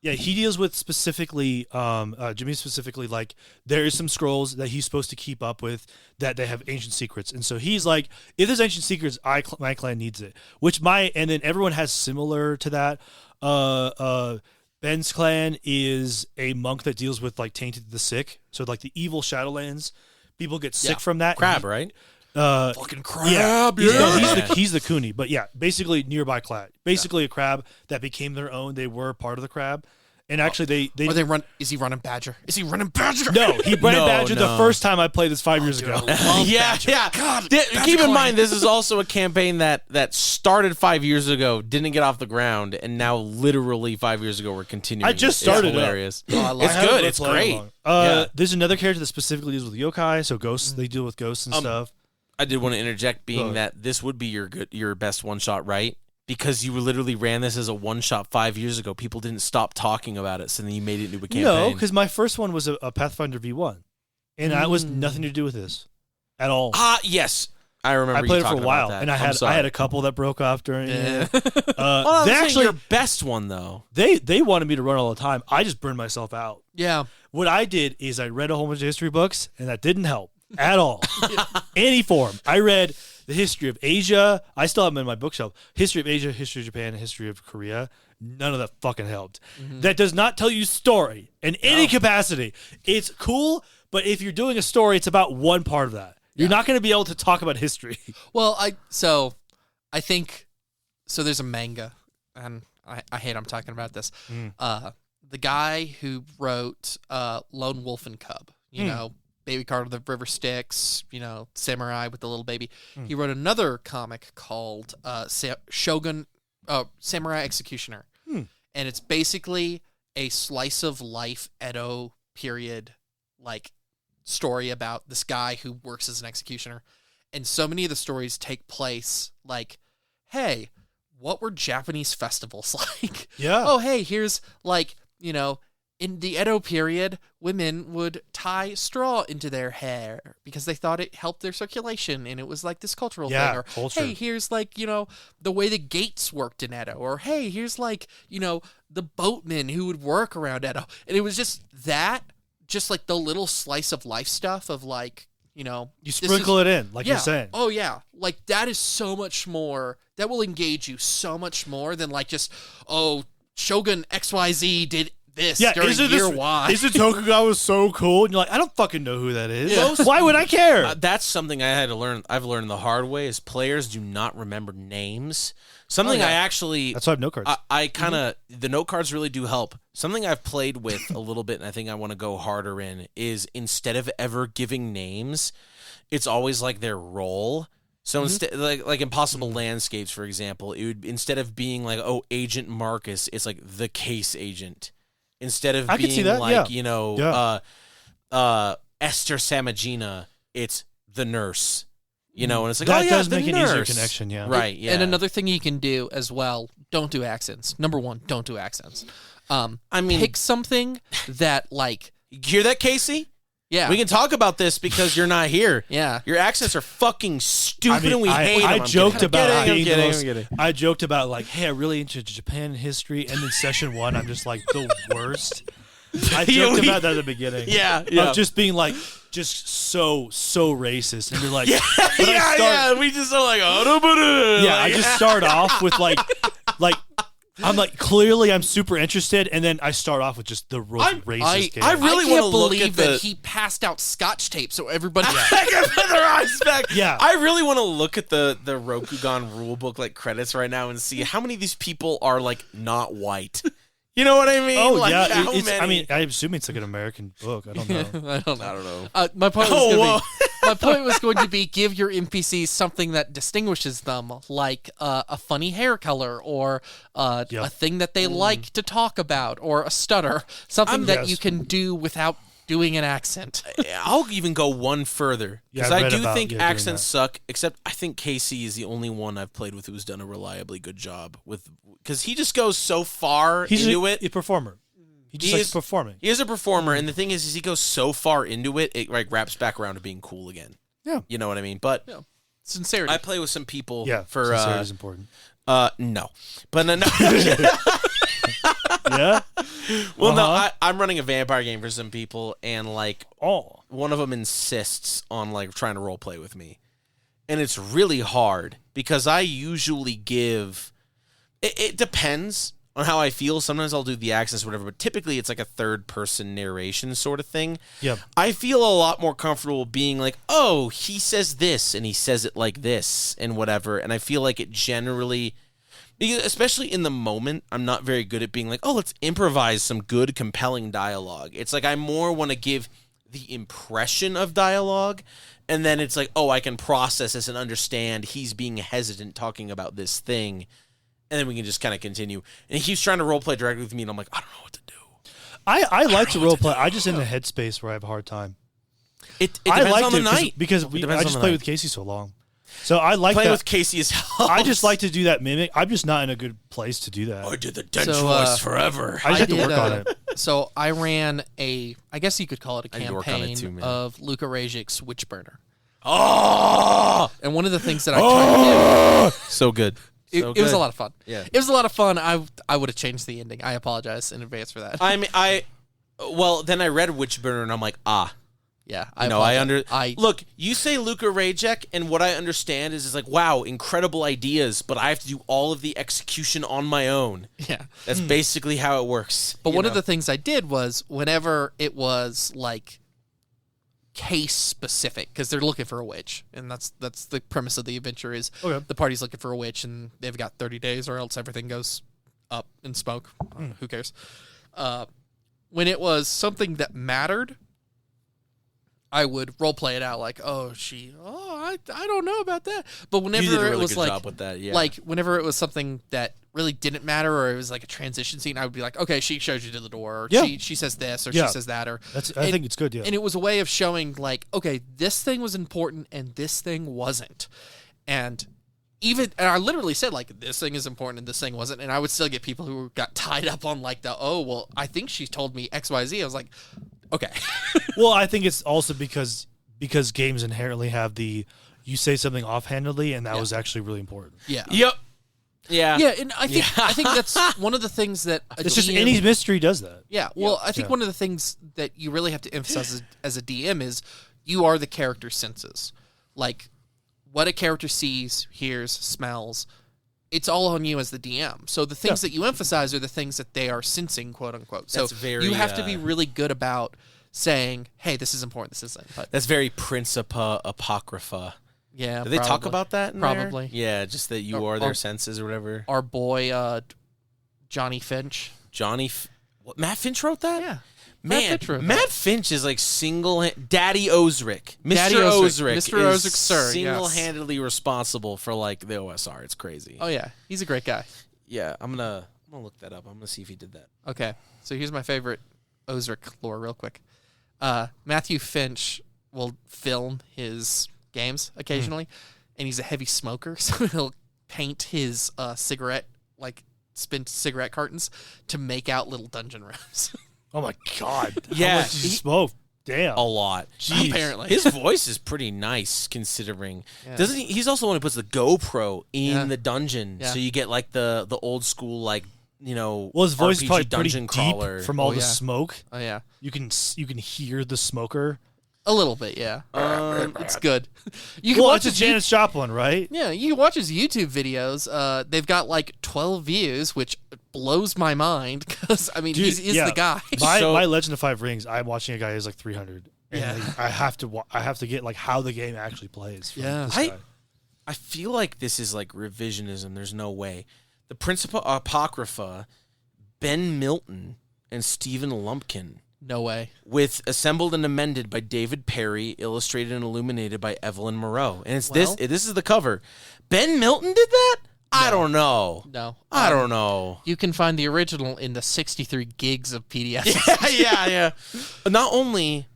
yeah, he deals with specifically Jimmy specifically like there is some scrolls that he's supposed to keep up with that they have ancient secrets, and so he's like, if there's ancient secrets, my clan needs it. And then everyone has similar to that. Ben's clan is a monk that deals with like tainted the sick. So like the evil Shadowlands, people get sick from that. Crab, right? Fucking crab. He's the Kuni, but yeah, basically nearby clan. Basically a crab that became their own. They were part of the crab. And actually, they run. Is he running Badger? No, he ran Badger the first time I played this 5 years ago. Yeah. God, keep in mind, this is also a campaign that started 5 years ago, didn't get off the ground, and now literally 5 years ago we're continuing. I just started. It's hilarious. It's good. It's great. There's another character that specifically deals with yokai, so ghosts. They deal with ghosts and stuff. I did want to interject, being that this would be your best one shot, right? Because you literally ran this as a one-shot 5 years ago. People didn't stop talking about it, so then you made it into a campaign. No, because my first one was a Pathfinder V1, and that was nothing to do with this at all. Yes. I remember I played you it for a while, that. and I had a couple that broke off during it. They actually your best one, though. They wanted me to run all the time. I just burned myself out. Yeah. What I did is I read a whole bunch of history books, and that didn't help at all. Any form. I read the history of Asia. I still have them in my bookshelf. History of Asia, history of Japan, and history of Korea. None of that fucking helped. That does not tell you story in any capacity. It's cool, but if you're doing a story, it's about one part of that. You're not going to be able to talk about history. Well, I think there's a manga, and I hate I'm talking about this. The guy who wrote Lone Wolf and Cub, you know, Baby Card of the River Styx, you know, Samurai with the little baby. He wrote another comic called Shogun Samurai Executioner. And it's basically a slice of life Edo period like story about this guy who works as an executioner. And so many of the stories take place like, hey, what were Japanese festivals like? Yeah. Oh, hey, here's like, you know, in the Edo period, women would tie straw into their hair because they thought it helped their circulation, and it was like this cultural thing. Or, culture. hey, here's like, you know, the way the gates worked in Edo. Or, hey, here's like, you know, the boatmen who would work around Edo. And it was just that, just like the little slice of life stuff of like, you know. You sprinkle it in, like you're saying. Oh, yeah. Like that is so much more, that will engage you so much more than like just, oh, Shogun XYZ did this during year Y. Isn't Tokugawa so cool? And you're like, I don't fucking know who that is. Yeah. Why would I care? That's something I had to learn. I've learned the hard way is players do not remember names. Something I actually... That's why I have note cards. I kind of... The note cards really do help. Something I've played with a little bit, and I think I want to go harder in, is instead of ever giving names, it's always like their role. So instead, like Impossible Landscapes, for example, it would, instead of being like, oh, Agent Marcus, it's like the case agent. Instead of I can being see that, like, yeah. Esther Samagina, it's the nurse. And it's like, that oh yeah, does the make nurse. an easier connection, yeah. Right, yeah. And another thing you can do as well, don't do accents. Number one, don't do accents. Pick something that, like... You hear that, Casey? Yeah. We can talk about this because you're not here. Yeah. Your accents are fucking stupid and we hate them. I joked about I'm being kidding. I joked about like, hey, I'm really into Japan history, and then session 1, I'm just like the worst. I joked about that at the beginning. Yeah. Of just being like, just so racist, and you're like, we just are like, I just start off with like. I'm like, clearly I'm super interested, and then I start off with just the racist game. I really can't want to look believe at that he passed out Scotch tape so everybody can put their eyes back. Yeah. I really want to look at the Rokugan rulebook like credits right now and see how many of these people are like not white. You know what I mean? Oh, like, yeah. how I many? mean, I assume it's like an American book. I don't know. I don't know. I don't know. My point was my point was going to be give your NPCs something that distinguishes them, like a funny hair color or a thing that they like to talk about, or a stutter, something that you can do without doing an accent. I'll even go one further because Yeah, I do about think doing accents that. suck. Except I think Casey is the only one I've played with who's done a reliably good job with, because he just goes so far into it. He's a performer. He just likes performing. He is a performer, and the thing is he goes so far into it, it like wraps back around to being cool again. Yeah. You know what I mean? But Sincerity. I play with some people For for sincerity is important. no. But no. Yeah. Well, no, I'm running a vampire game for some people, and like, Oh. one of them insists on like trying to role play with me, and it's really hard because I usually give. It depends on how I feel. Sometimes I'll do the accents or whatever, but typically it's like a third-person narration sort of thing. Yep. I feel a lot more comfortable being like, oh, he says this, and he says it like this, and whatever, and I feel like it generally, because especially in the moment, I'm not very good at being like, oh, let's improvise some good, compelling dialogue. It's like I more want to give the impression of dialogue, and then it's like, oh, I can process this and understand he's being hesitant talking about this thing. And then we can just kind of continue. And he keeps trying to roleplay directly with me, and I'm like, I don't know what to do. I like to roleplay. I just in the headspace where I have a hard time. It depends on the night. Because I just played with Casey so long. So I like Playing that. with Casey is I just like to do that mimic. I'm just not in a good place to do that. I did the dense So, voice forever. I just have to did, work on it. So I ran I guess you could call it a I need to work on it campaign too, man. of Luca Rajic's Witchburner. Oh! And one of the things that I tried to do, So good. it was a lot of fun. Yeah. It was a lot of fun. I would have changed the ending. I apologize in advance for that. I mean, then I read Witchburner, and I'm like, yeah. Look, you say Luca Rajec, and what I understand is like, wow, incredible ideas, but I have to do all of the execution on my own. Yeah. That's basically how it works. But one of the things I did was whenever it was like case specific, because they're looking for a witch, and that's the premise of the adventure is the party's looking for a witch, and they've got 30 days or else everything goes up in smoke. Who cares? When it was something that mattered, I would role play it out like, I don't know about that. But whenever you did a really it was good like, job with that, yeah. like whenever it was something that really didn't matter, or it was like a transition scene, I would be like, okay, she shows you to the door, or she says this, or she says that, or I think it's good, yeah. And it was a way of showing like, okay, this thing was important and this thing wasn't, and I literally said like, this thing is important and this thing wasn't, and I would still get people who got tied up on like I think she told me XYZ. I was like, okay. Well, I think it's also because games inherently have you say something offhandedly, and that was actually really important. Yeah. Yep. Yeah. Yeah, and I think that's one of the things that It's just any mystery does that. Yeah, well, I think one of the things that you really have to emphasize as a DM is you are the character's senses. Like, what a character sees, hears, smells, it's all on you as the DM. So the things that you emphasize are the things that they are sensing, quote unquote. So you have to be really good about saying, hey, this is important, this isn't. But that's very Principa Apocrypha. Yeah, do they talk about that in Probably. there? Yeah, just that you are their senses or whatever. Our boy, Johnny Finch. Matt Finch wrote that? Yeah. Man, Finch wrote Matt that. Finch is like Daddy Ozric. Mr. Daddy Ozric. Mr. is Ozric, sir, yes. single-handedly responsible for like the OSR. It's crazy. Oh yeah, he's a great guy. Yeah, I'm gonna look that up. I'm gonna see if he did that. Okay, so here's my favorite Ozric lore, real quick. Matthew Finch will film his games occasionally, and he's a heavy smoker, so he'll paint his spent cigarette cartons to make out little dungeon rooms. Oh my god! Yeah, How much did you smoke? Damn. A lot. Jeez. Apparently. His voice is pretty nice considering. Yeah. Doesn't he? He's also the one who puts the GoPro in Yeah. the dungeon, Yeah. so you get like the old school Well, his voice is RPG probably dungeon pretty deep crawler. from all Oh, the yeah. smoke. Oh yeah, You can hear the smoker. a little bit. Yeah, it's good. You can Well, watch it's a his Janis Joplin, right? Yeah, you can watch his YouTube videos. They've got like 12 views, which blows my mind because I mean Dude, he's yeah. the guy. My Legend of Five Rings. I'm watching a guy who's like 300. And Yeah. like, I have to get like how the game actually plays. From Yeah. this guy. I feel like this is like revisionism. There's no way. The Principal Apocrypha, Ben Milton and Stephen Lumpkin, No way. with assembled and amended by David Perry, illustrated and illuminated by Evelyn Moreau. And it's Well- this is the cover. Ben Milton did that? I don't know. No, I don't know. You can find the original in the 63 gigs of PDFs. yeah. Not only,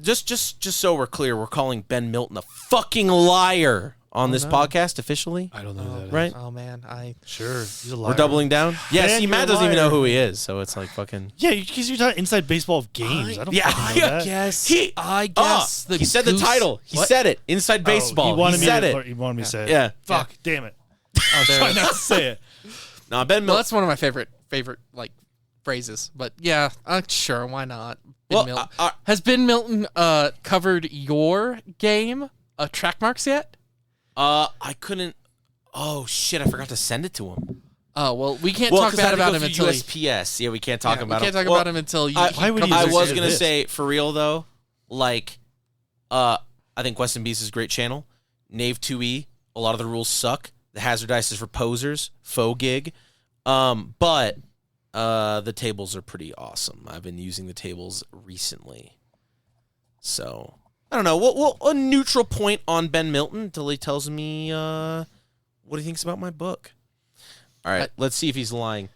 just so we're clear, we're calling Ben Milton a fucking liar on this no. podcast officially. I don't know who that is. Right? Oh man, Sure. He's a liar. We're doubling down. Yeah, Ben, see, you're Matt a doesn't even liar. know who he is, so it's like fucking. Yeah, because you're talking inside baseball of games. I don't Yeah, fucking know that. guess. He- I guess he said the goose- title. He What? said it. Inside baseball. Oh, he wanted me said to, it. He wanted me to say it. Yeah. Fuck. Damn it. Oh, there Try it is. not to say it. No, Ben Well, Milton. that's one of my favorite like phrases. But yeah, sure, why not? Ben Well, Milton. Has Ben Milton covered your game, Track Marks, yet? I couldn't. Oh shit! I forgot to send it to him. Oh well, we can't Well, talk 'cause I had bad to about go him through until he, USPS. Yeah, we can't talk yeah, about we can't him. talk Well, about him until you. why would he I These was are gonna this. say for real though, like, I think West and Beast is a great channel. Knave 2E, a lot of the rules suck. The hazard dice is for posers, faux gig. But the tables are pretty awesome. I've been using the tables recently, so I don't know. Well, a neutral point on Ben Milton until he tells me what he thinks about my book. All right, let's see if he's lying.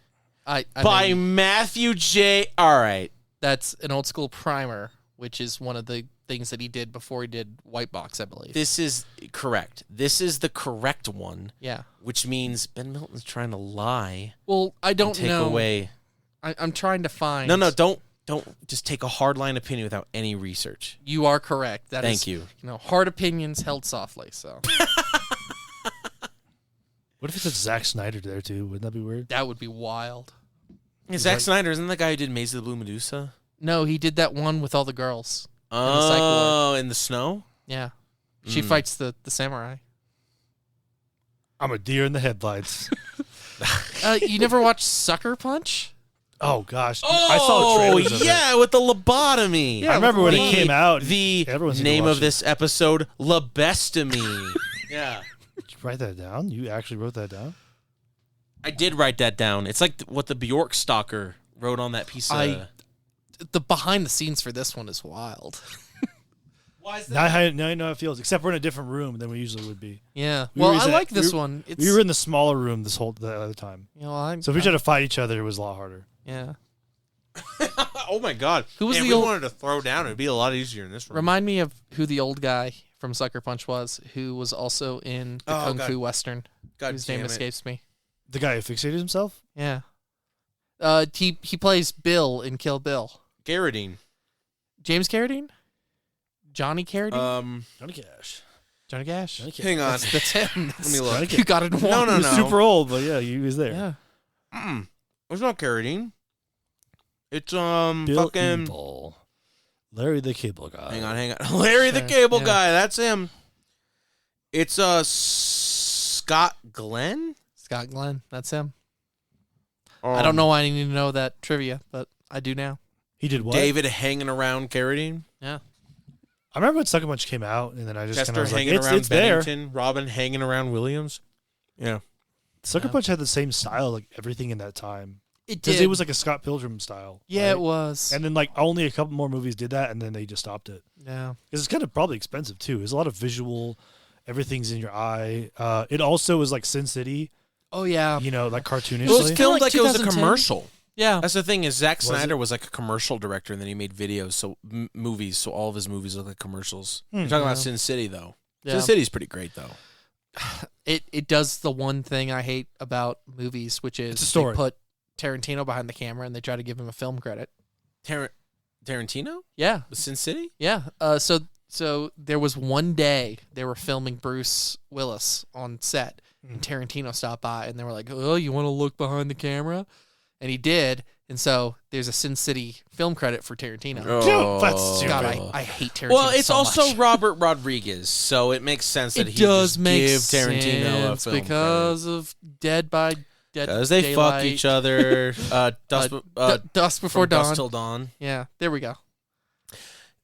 I By mean, Matthew J. All right. that's an old school primer, which is one of the things that he did before he did White Box, I believe. This is correct. This is the correct one, Yeah. which means Ben Milton's trying to lie. Well, I And don't take know. away. I'm trying to find. No, don't just take a hard line opinion without any research. You are correct. That Thank is, you. hard opinions held softly. So What if it's Zack Snyder there too? Wouldn't that be weird? that would be wild. Zack Snyder isn't the guy who did Maze of the Blue Medusa? No, he did that one with all the girls. the Psych Ward. Oh, in the snow. Yeah. She fights the samurai. I'm a deer in the headlights. You never watched Sucker Punch? Oh gosh, I saw trailers of it. yeah, with the lobotomy. Yeah, I remember when The- it came out. The everyone seemed to name watch of it. this episode, Labestomy. Yeah. Did you write that down? You actually wrote that down? I did write that down. It's like what the Bjork stalker wrote on that piece of... The behind the scenes for this one is wild. Why is Now I know how it feels. Except we're in a different room than we usually would be. Yeah. We Well, were I in- like this we were- one. It's, We were in the smaller room the other time. I'm, So if we tried to fight each other, it was a lot harder. yeah. Oh my god. Who was Man, the if we old- wanted to throw down, it'd be a lot easier in this room. Remind me of who the old guy from Sucker Punch was, who was also in the Oh, Kung God. Fu Western. God whose damn name it. escapes me. The guy who fixated himself? Yeah. He plays Bill in Kill Bill. Garradine. James Carradine? Johnny Carradine? Johnny Cash. Johnny Cash. Johnny Cash. Hang on. That's him. Let me look. You got it wrong. No, He was super old, but yeah, he was there. Yeah. It's not Garradine. It's Bill fucking... Ebel. Larry the Cable Guy. Hang on. Larry the Okay, Cable yeah. Guy. That's him. It's Scott Glenn. Scott Glenn. That's him. Um, I don't know why I need to know that trivia, but I do now. He did what? David hanging around Carradine. Yeah. I remember when Sucker Punch came out, and then I just kind Chester of was like, hanging around it's there. Bennington. Robin hanging around Williams. Yeah. Sucker Yeah. Punch had the same style, like everything in that time. It because did. it was like a Scott Pilgrim style. Yeah, right? it was. And then like only a couple more movies did that, and then they just stopped it Yeah. because it's kind of probably expensive too. There's a lot of visual, everything's in your eye. It also is like Sin City, Oh yeah. like cartoonishly. It was Kinda filmed like like it was a 2010. commercial. Yeah. That's the thing is Zack Was Snyder it? was like a commercial director, and then he made videos, so movies. So all of his movies look like commercials. Hmm. You're talking about Yeah. Sin City, though. Yeah. Sin City's pretty great, though. It does the one thing I hate about movies, which is It's a story. they put Tarantino behind the camera and they try to give him a film credit. Tarantino Yeah. with Sin City. Yeah. So there was one day they were filming Bruce Willis on set, and Tarantino stopped by, and they were like, "Oh, you want to look behind the camera?" And he did, and so there's a Sin City film credit for Tarantino. That's stupid. God, I hate Tarantino. Well, it's so also much. Robert Rodriguez, so it makes sense that It he does just make give Tarantino a sense film because of Dead by Dead. because they Daylight, fuck each other. Dusk Before From Dawn. Dusk Till Dawn. Yeah, there we go.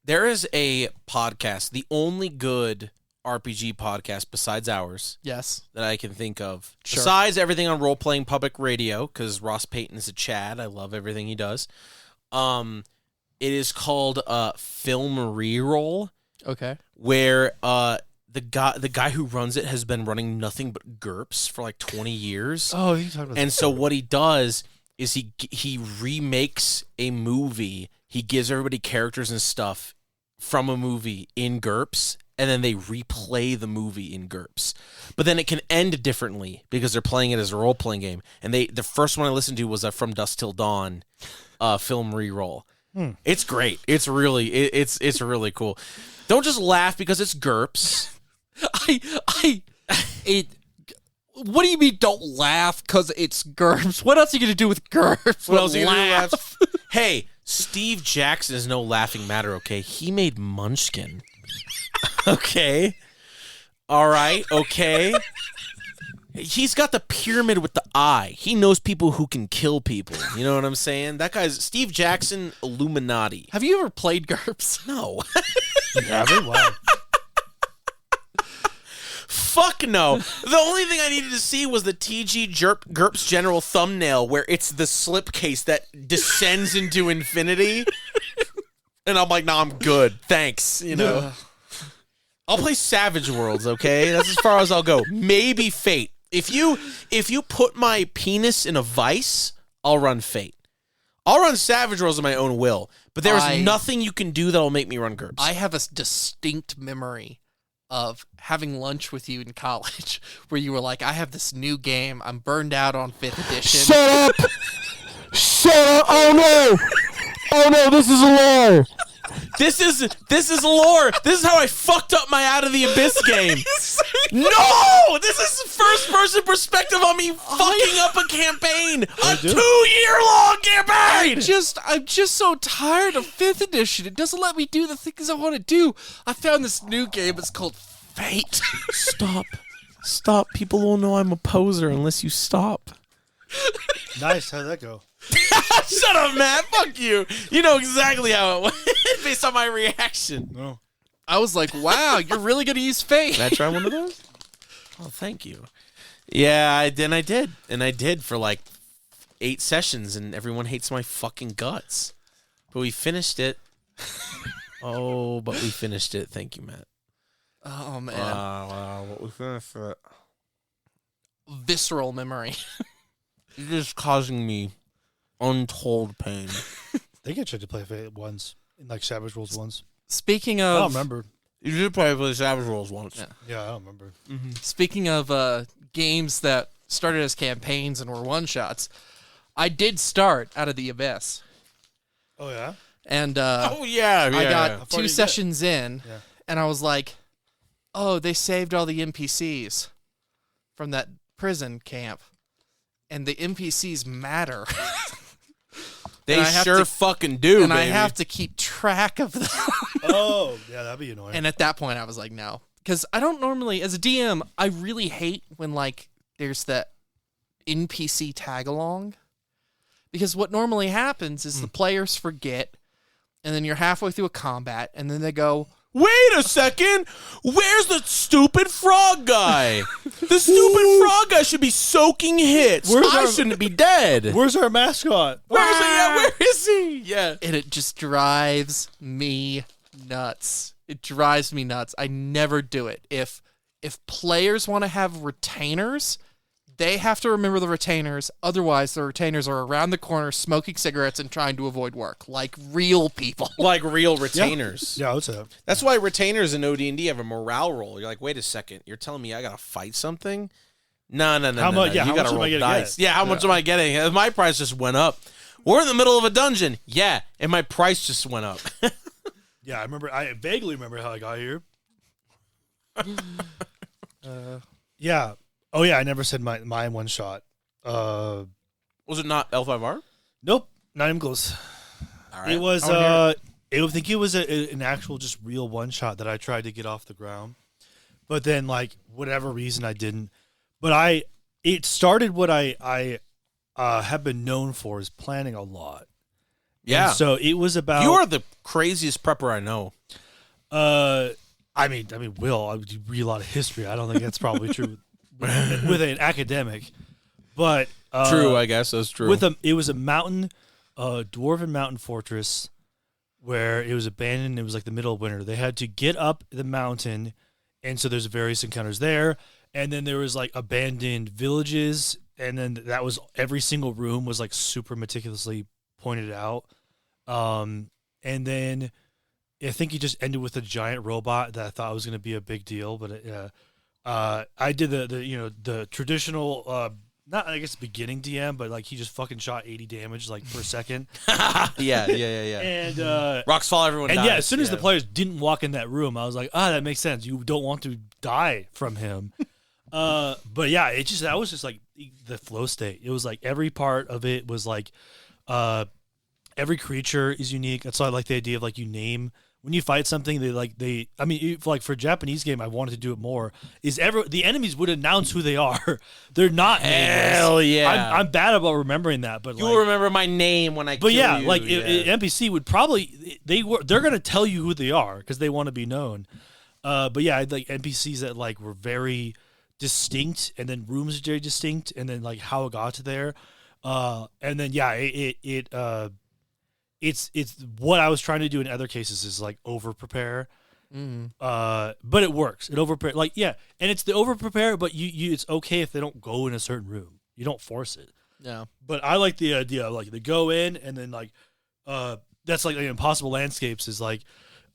There is a podcast, the only good RPG podcast besides ours Yes. that I can think of. Sure. Besides everything on Role Playing Public Radio, because Ross Payton is a Chad. I love everything he does. It is called Film Reroll, Okay. where the guy who runs it has been running nothing but GURPS for like 20 years. Oh, you talking about And so what he does is he remakes a movie. He gives everybody characters and stuff from a movie in GURPS, and then they replay the movie in GURPS. But then it can end differently because they're playing it as a role-playing game. And the first one I listened to was From Dusk Till Dawn film reroll. It's great. It's really cool. Don't just laugh because it's GURPS. What do you mean don't laugh because it's GURPS? What else are you going to do with GURPS? What else are you gonna do? Hey, Steve Jackson is no laughing matter, okay? He made Munchkin. Okay. All right, okay. He's got the pyramid with the eye. He knows people who can kill people. You know what I'm saying? That guy's Steve Jackson, Illuminati. Have you ever played GURPS? No. You haven't? Wow. Fuck no. The only thing I needed to see was the TG GURPS General thumbnail where it's the slipcase that descends into infinity. And I'm like, nah, I'm good. Thanks. You know. I'll play Savage Worlds, okay? That's as far as I'll go. Maybe Fate. If you put my penis in a vice, I'll run Fate. I'll run Savage Worlds of my own will. But there's nothing you can do that'll make me run GURPS. I have a distinct memory of having lunch with you in college where you were like, I have this new game. I'm burned out on 5th edition. Shut up! Shut up! Oh no! Oh no, this is a lie! This is lore. This is how I fucked up my Out of the Abyss game. No! This is first person perspective on me fucking up a campaign. A 2-year-long campaign! I'm just so tired of 5th edition. It doesn't let me do the things I want to do. I found this new game. It's called Fate. Stop. People will know I'm a poser unless you stop. Nice. How'd that go? Shut up, Matt. Fuck you. You know exactly how it went based on my reaction. No. I was like, wow, you're really going to use Fate. Can I try one of those? Oh, thank you. Yeah, I did for like 8 sessions, and everyone hates my fucking guts. But we finished it. But we finished it. Thank you, Matt. Oh, man. Wow. What we finished it. Visceral memory. It is causing me untold pain. I think I tried to play Fate once, in like Savage Worlds once. Speaking I don't of remember. You did play for the Savage Worlds once. Yeah. Yeah, I don't remember. Speaking of games that started as campaigns and were one-shots, I did start Out of the Abyss. Oh, yeah? And Oh, yeah. I got How far 2 did you sessions in, Yeah. and I was like, oh, they saved all the NPCs from that prison camp. And the NPCs matter. They And I have sure to- fucking do, and I baby. have to keep track of them. Oh, yeah, that'd be annoying. And at that point, I was like, no. Because I don't normally, as a DM, I really hate when, like, there's that NPC tag-along. Because what normally happens is the players forget, and then you're halfway through a combat, and then they go, Wait a second. Where's the stupid frog guy? The stupid frog guy should be soaking hits. I shouldn't be dead. Where's our mascot? Where is he? Yeah. And it just drives me nuts. It drives me nuts. I never do it. If players want to have retainers, they have to remember the retainers. Otherwise, the retainers are around the corner smoking cigarettes and trying to avoid work, like real people. Like real retainers. Yeah, what's up? That's why retainers in OD&D have a morale roll. You're like, wait a second. You're telling me I got to fight something? No. How much? Yeah, you how got much to am I roll gonna dice. get? Yeah, how much am I getting? My price just went up. We're in the middle of a dungeon. Yeah, and my price just went up. Yeah, I vaguely remember how I got here. Yeah. Oh, yeah, I never said my one shot. Was it not L5R? Nope, not even close. All right. It was, I think it was an actual just real one shot that I tried to get off the ground. But then, like, whatever reason I didn't. But it started what I have been known for is planning a lot. Yeah. And so it was about. You are the craziest prepper I know. I mean, Will, I read a lot of history. I don't think that's probably true with an academic, but True, I guess that's true. It was a mountain, dwarven mountain fortress, where it was abandoned. It was like the middle of winter. They had to get up the mountain, and so there's various encounters there. And then there was like abandoned villages, and then that was every single room was like super meticulously pointed out. And then I think he just ended with a giant robot that I thought was going to be a big deal, but I did the traditional not I guess beginning DM, but like he just fucking shot 80 damage like per second. yeah. And rocks fall, everyone and dies. yeah, as soon as the players didn't walk in that room, I was like, that makes sense. You don't want to die from him. But yeah, that was just like the flow state. It was like every part of it was like every creature is unique. That's why I like the idea of like you name when you fight something. For a Japanese game, I wanted to do it more. The enemies would announce who they are. They're not nameless. Hell yeah. I'm bad about remembering that, but you will remember my name when I kill you. But yeah, NPC would probably they're gonna tell you who they are because they want to be known. But yeah, like NPCs that like were very distinct, and then rooms very distinct, and then like how it got to there, and then yeah, it's what I was trying to do in other cases is like over prepare, but it works. It over prepare, like yeah, and it's the over prepare, but you it's okay if they don't go in a certain room. You don't force it. Yeah, but I like the idea of like they go in and then like that's like Impossible Landscapes is like.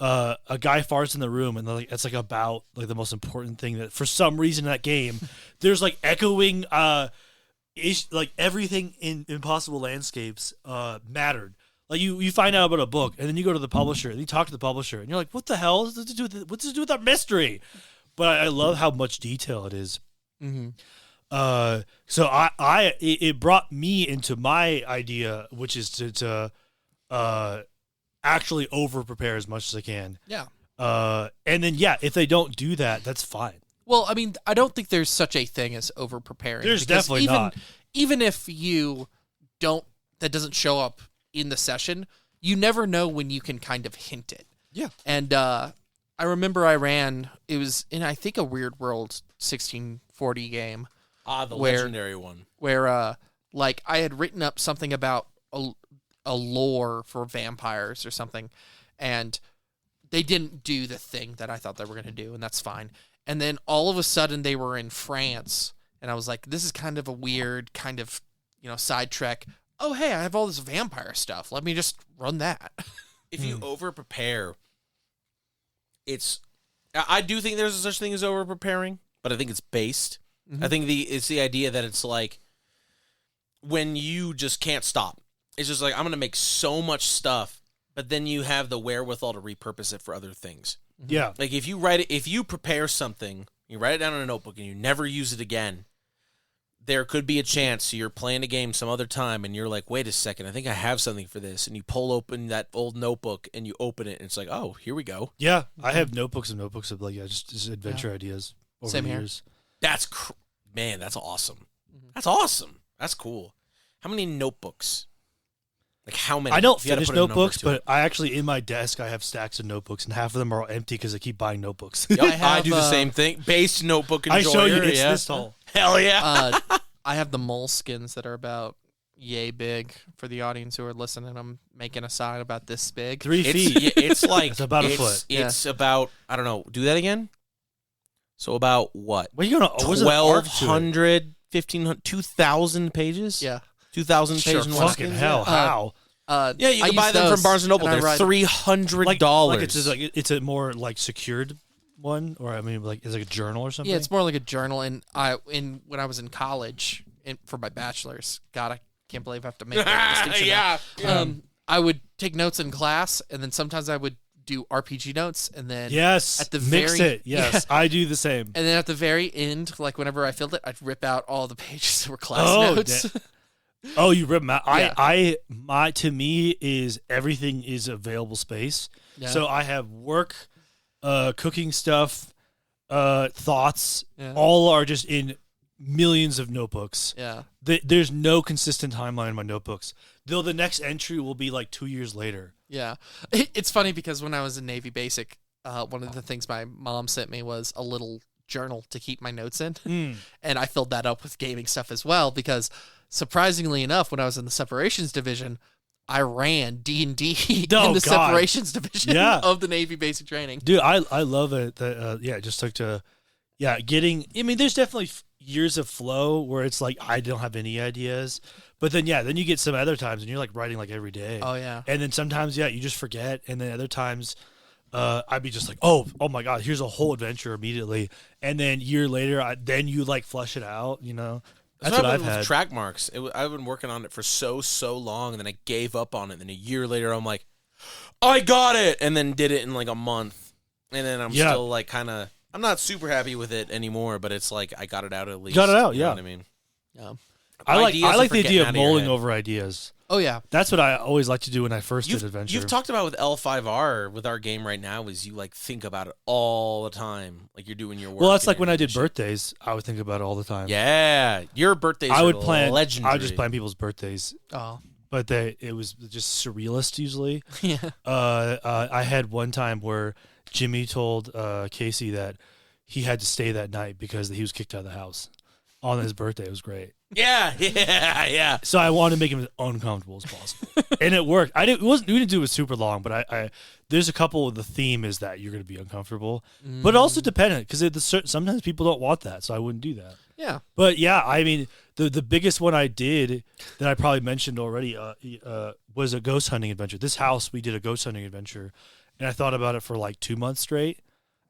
A guy farts in the room, and like it's like about like the most important thing that for some reason in that game there's like echoing like everything in Impossible Landscapes mattered. Like you find out about a book, and then you go to the publisher, and you talk to the publisher, and you're like, "What the hell? What's this to do with that mystery?" But I love how much detail it is. Mm-hmm. So it brought me into my idea, which is to actually over prepare as much as I can. Yeah. And then yeah, if they don't do that, that's fine. Well, I mean, I don't think there's such a thing as over preparing. There's definitely not. Even if you don't, that doesn't show up in the session, you never know when you can kind of hint it. Yeah. And I remember it was in, I think, a Weird World 1640 game. The legendary one. Where, like, I had written up something about a lore for vampires or something, and they didn't do the thing that I thought they were going to do, and that's fine. And then all of a sudden they were in France, and I was like, this is kind of a weird kind of, side trek. Oh, hey, I have all this vampire stuff. Let me just run that. If you over prepare, I do think there's a such thing as over preparing, but I think it's based. Mm-hmm. I think it's the idea that it's like when you just can't stop. It's just like, I'm going to make so much stuff, but then you have the wherewithal to repurpose it for other things. Yeah. Like if you prepare something, you write it down in a notebook and you never use it again, there could be a chance you're playing a game some other time and you're like, wait a second, I think I have something for this. And you pull open that old notebook and you open it and it's like, oh, here we go. Yeah. I have notebooks and notebooks of like, just adventure ideas over Same the here. years. That's, man, that's awesome. That's awesome. That's cool. How many notebooks? Like how many? I don't If you had to finish put a number notebooks, to but it. I actually in my desk I have stacks of notebooks, and half of them are all empty because I keep buying notebooks. Yeah, I have, do the same thing. Based notebook enjoyer. I show you, it's yeah. this tall. Hell yeah. I have the moleskins that are about yay big for the audience who are listening. I'm making a sign about this big. 3 feet. It's like It's about a foot. It's about I don't know. Do that again. So about what? What are you gonna? What's the art to it? 1,200, 1,500, 2,000 pages. Yeah. 2,000 Sure, pages. Fucking hell! How? Yeah, you I can buy use them those, from Barnes and Noble. and I They're write- $300. Like it's just like it's a more like secured one, or I mean, like it's like a journal or something. Yeah, it's more like a journal. And when I was in college for my bachelor's, God, I can't believe I have to make that distinction. now. yeah. I would take notes in class, and then sometimes I would do RPG notes, and then Yes. at the mix very- it. Yes, I do the same. and then at the very end, like whenever I filled it, I'd rip out all the pages that were class Oh, notes. Oh, you rip them out. Yeah. To me is everything is available space. Yeah. So I have work, cooking stuff, thoughts. Yeah. All are just in millions of notebooks. Yeah. There's no consistent timeline in my notebooks. Though the next entry will be like 2 years later. Yeah. It's funny because when I was in Navy Basic, one of the things my mom sent me was a little journal to keep my notes in. And I filled that up with gaming stuff as well because surprisingly enough, when I was in the separations division, I ran D&D Oh, in the God. separations division Yeah. of the Navy Basic Training. Dude, I love it. That it just took to, getting. I mean, there's definitely years of flow where it's like I don't have any ideas, but then then you get some other times and you're like writing like every day. Oh, yeah. And then sometimes you just forget, and then other times, I'd be just like, oh my god, here's a whole adventure immediately, and then year later, then you like flush it out. That's what I've with had. track marks. I've been working on it for so long, and then I gave up on it. And then a year later, I'm like, I got it, and then did it in like a month, and then I'm still like kind of. I'm not super happy with it anymore, but it's like I got it out at least. Got it out, you know yeah. what I mean? Yeah. I like Ideas the are idea getting of out of your mulling head. over ideas. Oh, yeah. That's what I always like to do when I first did adventure. You've talked about with L5R with our game right now is you like think about it all the time, like you're doing your work. Well, that's like and when I did shit. birthdays. I would think about it all the time. Yeah, your birthdays. I would are plan. legendary. I would just plan people's birthdays, Oh, but it was just surrealist usually. yeah. I had one time where Jimmy told Casey that he had to stay that night because he was kicked out of the house on his birthday. It was great. Yeah. So I wanted to make him as uncomfortable as possible, and it worked. We didn't do it super long, but I there's a couple. The theme is that you're going to be uncomfortable, but also dependent because sometimes people don't want that, so I wouldn't do that. Yeah. But yeah, I mean, the biggest one I did that I probably mentioned already was a ghost hunting adventure. This house, we did a ghost hunting adventure, and I thought about it for like 2 months straight.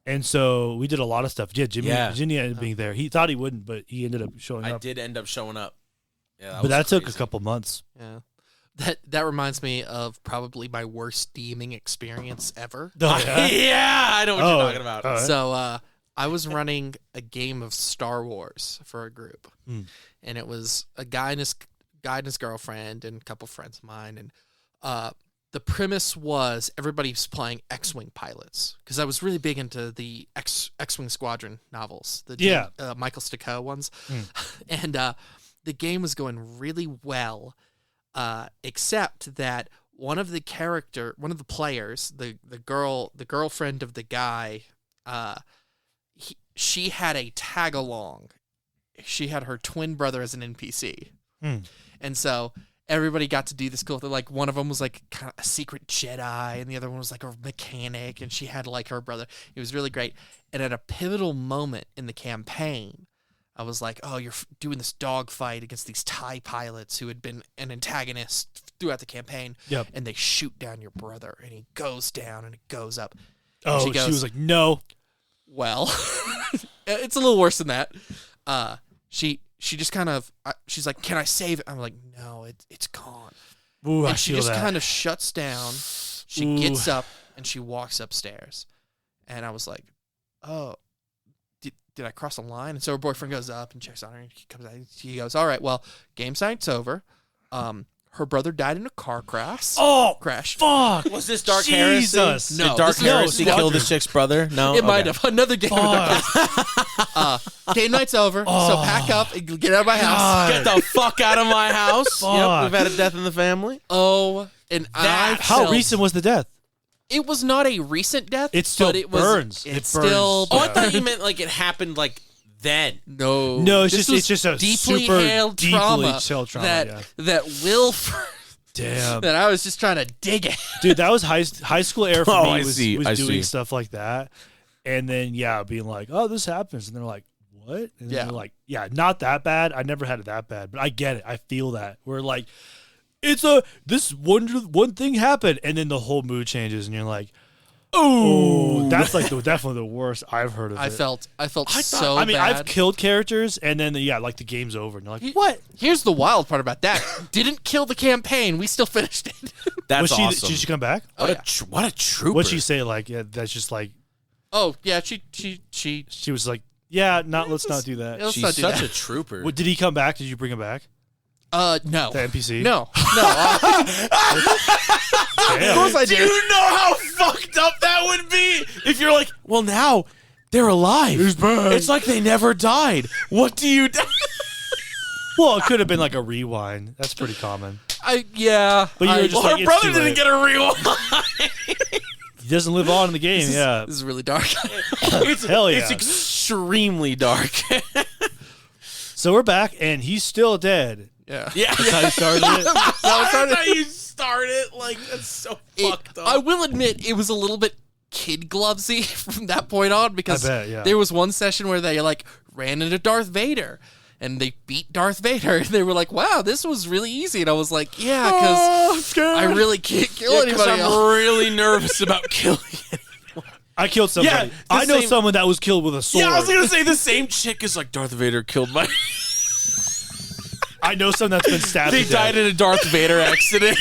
And so we did a lot of stuff. Yeah, Jimmy ended up being there. He thought he wouldn't, but he ended up showing up. I did end up showing up. Yeah, But that took a couple months. Yeah. That reminds me of probably my worst DMing experience ever. Oh, yeah? Yeah, I know what you're talking about. all right. So I was running a game of Star Wars for a group, and it was a guy and his girlfriend and a couple friends of mine, and the premise was everybody was playing X-wing pilots because I was really big into the X-wing Squadron novels, the Michael Sticco ones, and the game was going really well, except that one of the players, the girlfriend of the guy, she had a tag along. She had her twin brother as an NPC, and so everybody got to do this cool thing. Like one of them was like kind of a secret Jedi, and the other one was like a mechanic, and she had like her brother. It was really great. And at a pivotal moment in the campaign, I was like, "Oh, you're doing this dogfight against these TIE pilots who had been an antagonist throughout the campaign, and they shoot down your brother, and he goes down and it goes up." And she was like, "No." Well, it's a little worse than that. She just kind of she's like, "Can I save it?" I'm like, "No, it's gone." Ooh, And she just that. kind of shuts down. She gets up and she walks upstairs, and I was like, "Oh, did I cross a line?" And so her boyfriend goes up and checks on her, and he comes out. He goes, "All right, well, game night's over. her brother died in a car crash. Oh, crash. fuck. Was this Dark Jesus. Heresy? No, Did Dark this is- Heresy no, kill this chick's brother? No, It might have. Another game. Game night's over, so pack up and get out of my house. God. Get the fuck out of my house. Yep, Fuck. we've had a death in the family. Oh, and How recent was the death? It was not a recent death. It still but it was, burns. It It burns. still. Oh, I thought you meant like it happened like then. No, No, it's This just was a deeply super held deeply trauma held trauma. that Yeah. that Wilford Damn. that I was just trying to dig at. Dude, that was high school era for Oh, me. I Was see, I doing see. stuff like that, and then being like, "Oh, this happens," and they're like, "What?" And Yeah. they're like, "Yeah, not that bad. I never had it that bad, but I get it. I feel that. We're like, this one thing happened, and then the whole mood changes, and you're like, oh, that's like definitely the worst I've heard of. I it. felt I so mean, bad. I've killed characters, and then like the game's over, and you're like, what? Here's the wild part about that. Didn't kill the campaign. We still finished it. That's Was she? awesome. Did she come back? What a trooper. What'd she say? Like, yeah, that's just like Oh yeah, she. she was like, yeah, let's not do that. Let's She's not do such that. a trooper. What, did he come back? Did you bring him back? No. The NPC? No. Damn. Of course I Do did. you know how fucked up that would be if you're like, well, now they're alive. It's like they never died. What do you do? Well, it could have been like a rewind. That's pretty common. But you were just Well, like, her it's brother too didn't late. get a rewind. He doesn't live on in the game. Yeah. This is really dark. Hell yeah. It's extremely dark. So we're back, and he's still dead. yeah. Yeah. That's how he started it. That's how you start it. Like, that's so fucked up. I will admit it was a little bit kid glovesy from that point on because I bet, yeah. there was one session where they like ran into Darth Vader and they beat Darth Vader and they were like, "Wow, this was really easy." And I was like, "Yeah, because I really can't kill anybody I'm else." really nervous about killing it. I killed somebody. Yeah, the I know same- someone that was killed with a sword. Yeah, I was going to say the same chick is like, Darth Vader killed my... I know someone that's been stabbed They to death. died in a Darth Vader accident.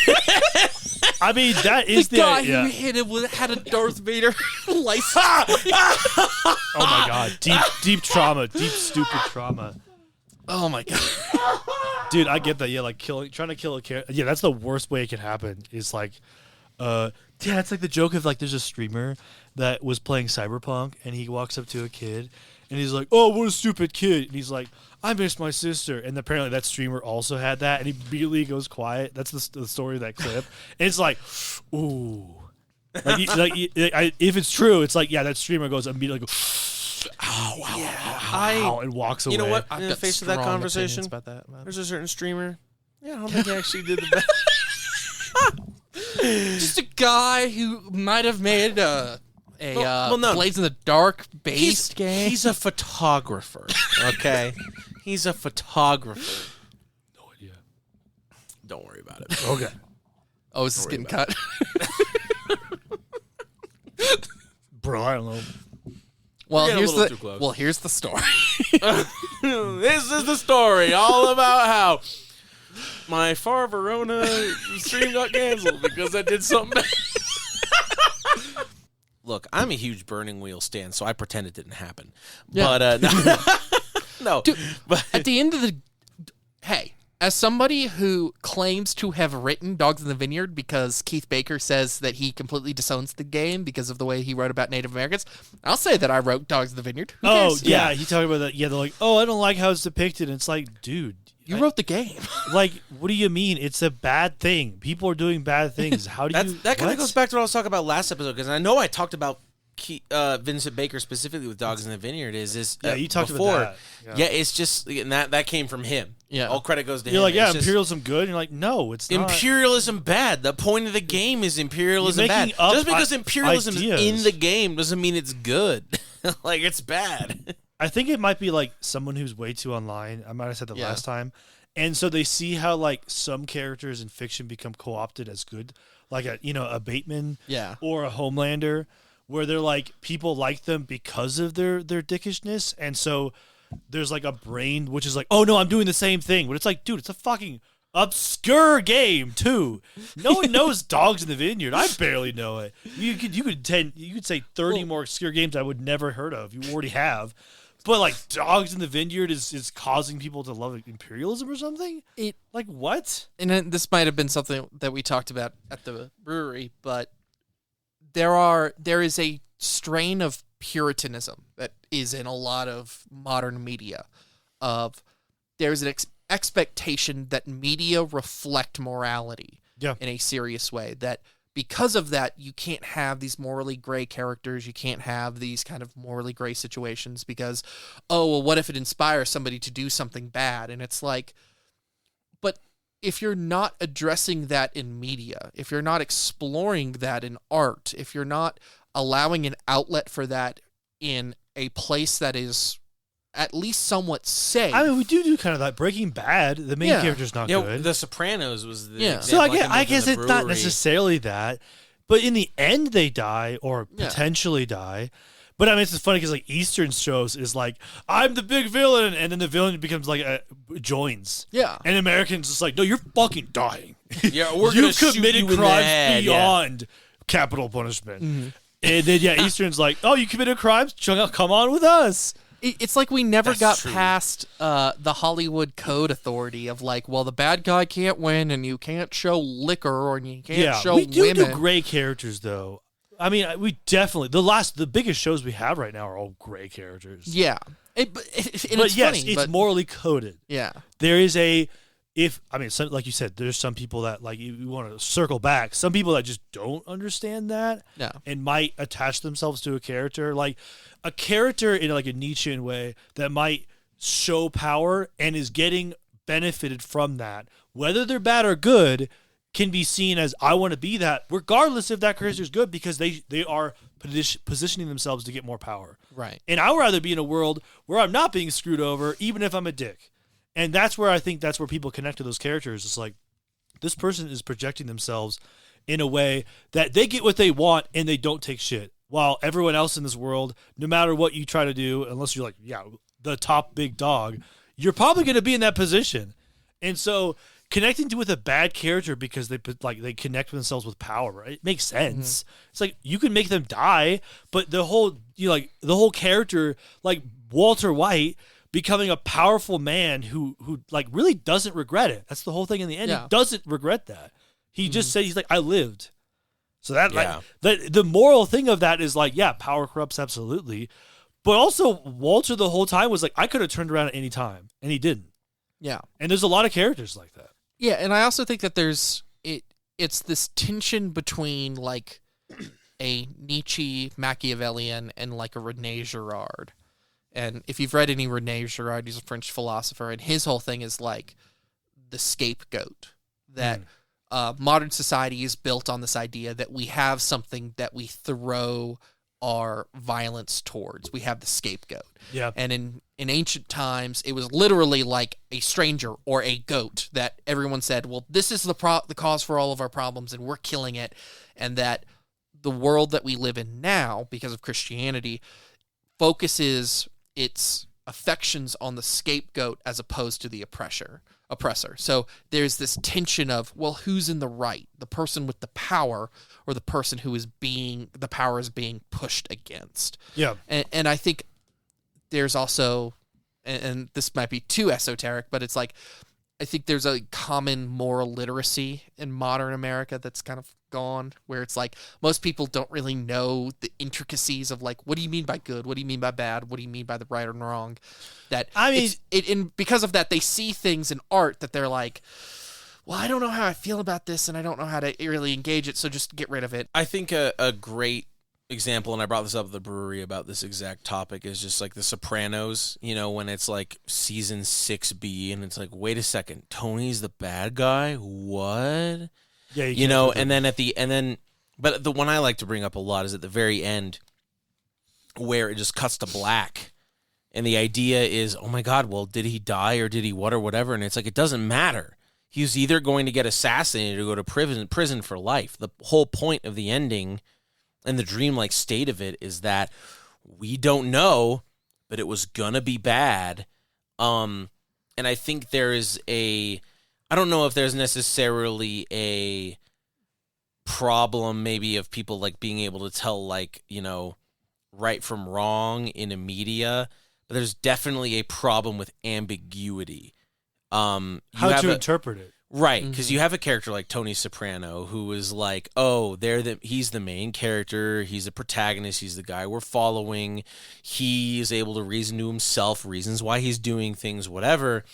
I mean, that The is the... guy yeah. who hit him had a Darth Vader license. Oh, my God. Deep trauma. Deep, stupid trauma. Oh my god. Dude, I get that. Yeah, like trying to kill a character. Yeah, that's the worst way it can happen. Is like, yeah, it's like the joke of like there's a streamer that was playing Cyberpunk and he walks up to a kid and he's like, "Oh, what a stupid kid!" And he's like, "I miss my sister." And apparently that streamer also had that, and he immediately goes quiet. That's the story of that clip. And it's like, ooh, if it's true, it's like, yeah, that streamer goes immediately, ow, ow, and walks away. You know what? I've In the got face of that strong conversation, opinions about that. Man. there's a certain streamer. Yeah, I don't think he actually did the best. Just a guy who might have made a no. Blades in the Dark based game. He's a photographer, okay? He's a photographer. No idea. Don't worry about it. Okay. Oh, is this getting cut? Bro, I don't know. Well, getting a here's little the too close. here's the story. This is the story all about how my Far Verona stream got canceled because I did something bad. Look, I'm a huge Burning Wheel stan, so I pretend it didn't happen. Yeah. But no, Dude, but At the end of the hey, as somebody who claims to have written Dogs in the Vineyard because Keith Baker says that he completely disowns the game because of the way he wrote about Native Americans, I'll say that I wrote Dogs in the Vineyard. Who Oh, cares? yeah, he talked about that. Yeah, they're like, "Oh, I don't like how it's depicted." And it's like, dude, You wrote the game. like, what do you mean? It's a bad thing. People are doing bad things. How do you? that kind of what? goes back to what I was talking about last episode, because I know I talked about Vincent Baker specifically with Dogs in the Vineyard. Yeah, you talked before. about that. Yeah, it's just and that came from him. Yeah. All credit goes to him. You're like, yeah, It's just- imperialism good. And you're like, no, it's not. Imperialism bad. The point of the game is imperialism You're bad. making up Just because imperialism ideas. is in the game doesn't mean it's good. Like, it's bad. I think it might be like someone who's way too online. I might have said that Yeah. last time. And so they see how like some characters in fiction become co-opted as good, like a Bateman, Yeah. or a Homelander, where they're like people like them because of their dickishness, and so there's like a brain which is like, oh no, I'm doing the same thing, but it's like, dude, it's a fucking obscure game too. No one knows Dogs in the Vineyard. I barely know it. You could say 30 more obscure games I would never heard of. You already have. But like Dogs in the Vineyard is causing people to love imperialism or something? Like what? And then this might have been something that we talked about at the brewery, but there is a strain of puritanism that is in a lot of modern media. There's an expectation that media reflect morality in a serious way, that because of that, you can't have these morally gray characters. You can't have these kind of morally gray situations because, oh, well, what if it inspires somebody to do something bad? And it's like, but if you're not addressing that in media, if you're not exploring that in art, if you're not allowing an outlet for that in a place that is at least somewhat safe. I mean, we do kind of that. Breaking Bad, the main character's not good. The Sopranos was the So example I guess it's not brewery. necessarily that, but in the end they die or potentially die. But I mean, it's just funny because like Eastern shows is like, I'm the big villain, and then the villain becomes like joins. Yeah. And Americans just like, no, you're fucking dying. Yeah, we're you gonna shoot committed you in the crimes head, beyond capital punishment. And then Eastern's like, oh, you committed crimes? Come on with us. It's like we never That's got true. past the Hollywood Code Authority of like, well, the bad guy can't win, and you can't show liquor, or you can't show we do women. do gray characters though. I mean, we definitely the biggest shows we have right now are all gray characters. Yeah, and But it's yes, funny, it's but morally coded. yeah, There is like you said, there's some people that like you want to circle back. Some people that just don't understand that Yeah. and might attach themselves to a character, like a character in like a Nietzschean way that might show power and is getting benefited from that, whether they're bad or good, can be seen as I want to be that, regardless if that character is good, because they are positioning themselves to get more power. right. And I would rather be in a world where I'm not being screwed over, even if I'm a dick. And that's where I think that's where people connect to those characters. It's like, this person is projecting themselves in a way that they get what they want and they don't take shit. While everyone else in this world, no matter what you try to do, unless you're like, the top big dog, you're probably going to be in that position. And so connecting with a bad character because they connect with themselves with power, right? It makes sense. Mm-hmm. It's like you can make them die, but the whole character, like Walter White becoming a powerful man who like really doesn't regret it. That's the whole thing in the end. Yeah. He doesn't regret that. He just said, he's like, I lived. So that Yeah. the moral thing of that is like, power corrupts absolutely. But also Walter the whole time was like, I could have turned around at any time, and he didn't. Yeah. And there's a lot of characters like that. Yeah, and I also think that it's this tension between like a Nietzsche Machiavellian and like a René Girard. And if you've read any René Girard, he's a French philosopher, and his whole thing is like the scapegoat. That modern society is built on this idea that we have something that we throw our violence towards. We have the scapegoat. Yeah. And in ancient times, it was literally like a stranger or a goat that everyone said, well, this is the cause for all of our problems, and we're killing it. And that the world that we live in now, because of Christianity, focuses its affections on the scapegoat as opposed to the oppressor. So there's this tension of, well, who's in the right? The person with the power, or the person who is the power is being pushed against. Yeah. And I think there's also, and this might be too esoteric, but it's like, I think there's a common moral literacy in modern America that's kind of gone, where it's like most people don't really know the intricacies of like, what do you mean by good? What do you mean by bad? What do you mean by the right and wrong? That I mean, and because of that, they see things in art that they're like, well, I don't know how I feel about this, and I don't know how to really engage it, so just get rid of it. I think a great example, and I brought this up at the brewery about this exact topic, is just like The Sopranos, when it's like season 6B and it's like, wait a second, Tony's the bad guy? What? Yeah, but the one I like to bring up a lot is at the very end, where it just cuts to black. And the idea is, oh my God, well, did he die or did he what or whatever? And it's like, it doesn't matter. He was either going to get assassinated or go to prison for life. The whole point of the ending and the dreamlike state of it is that we don't know, but it was gonna be bad. And I think I don't know if there's necessarily a problem maybe of people like being able to tell like, right from wrong in a media. But there's definitely a problem with ambiguity. How to interpret it. Right, because you have a character like Tony Soprano who is like, oh, he's the main character, he's the protagonist, he's the guy we're following, he is able to reason to himself, reasons why he's doing things, whatever.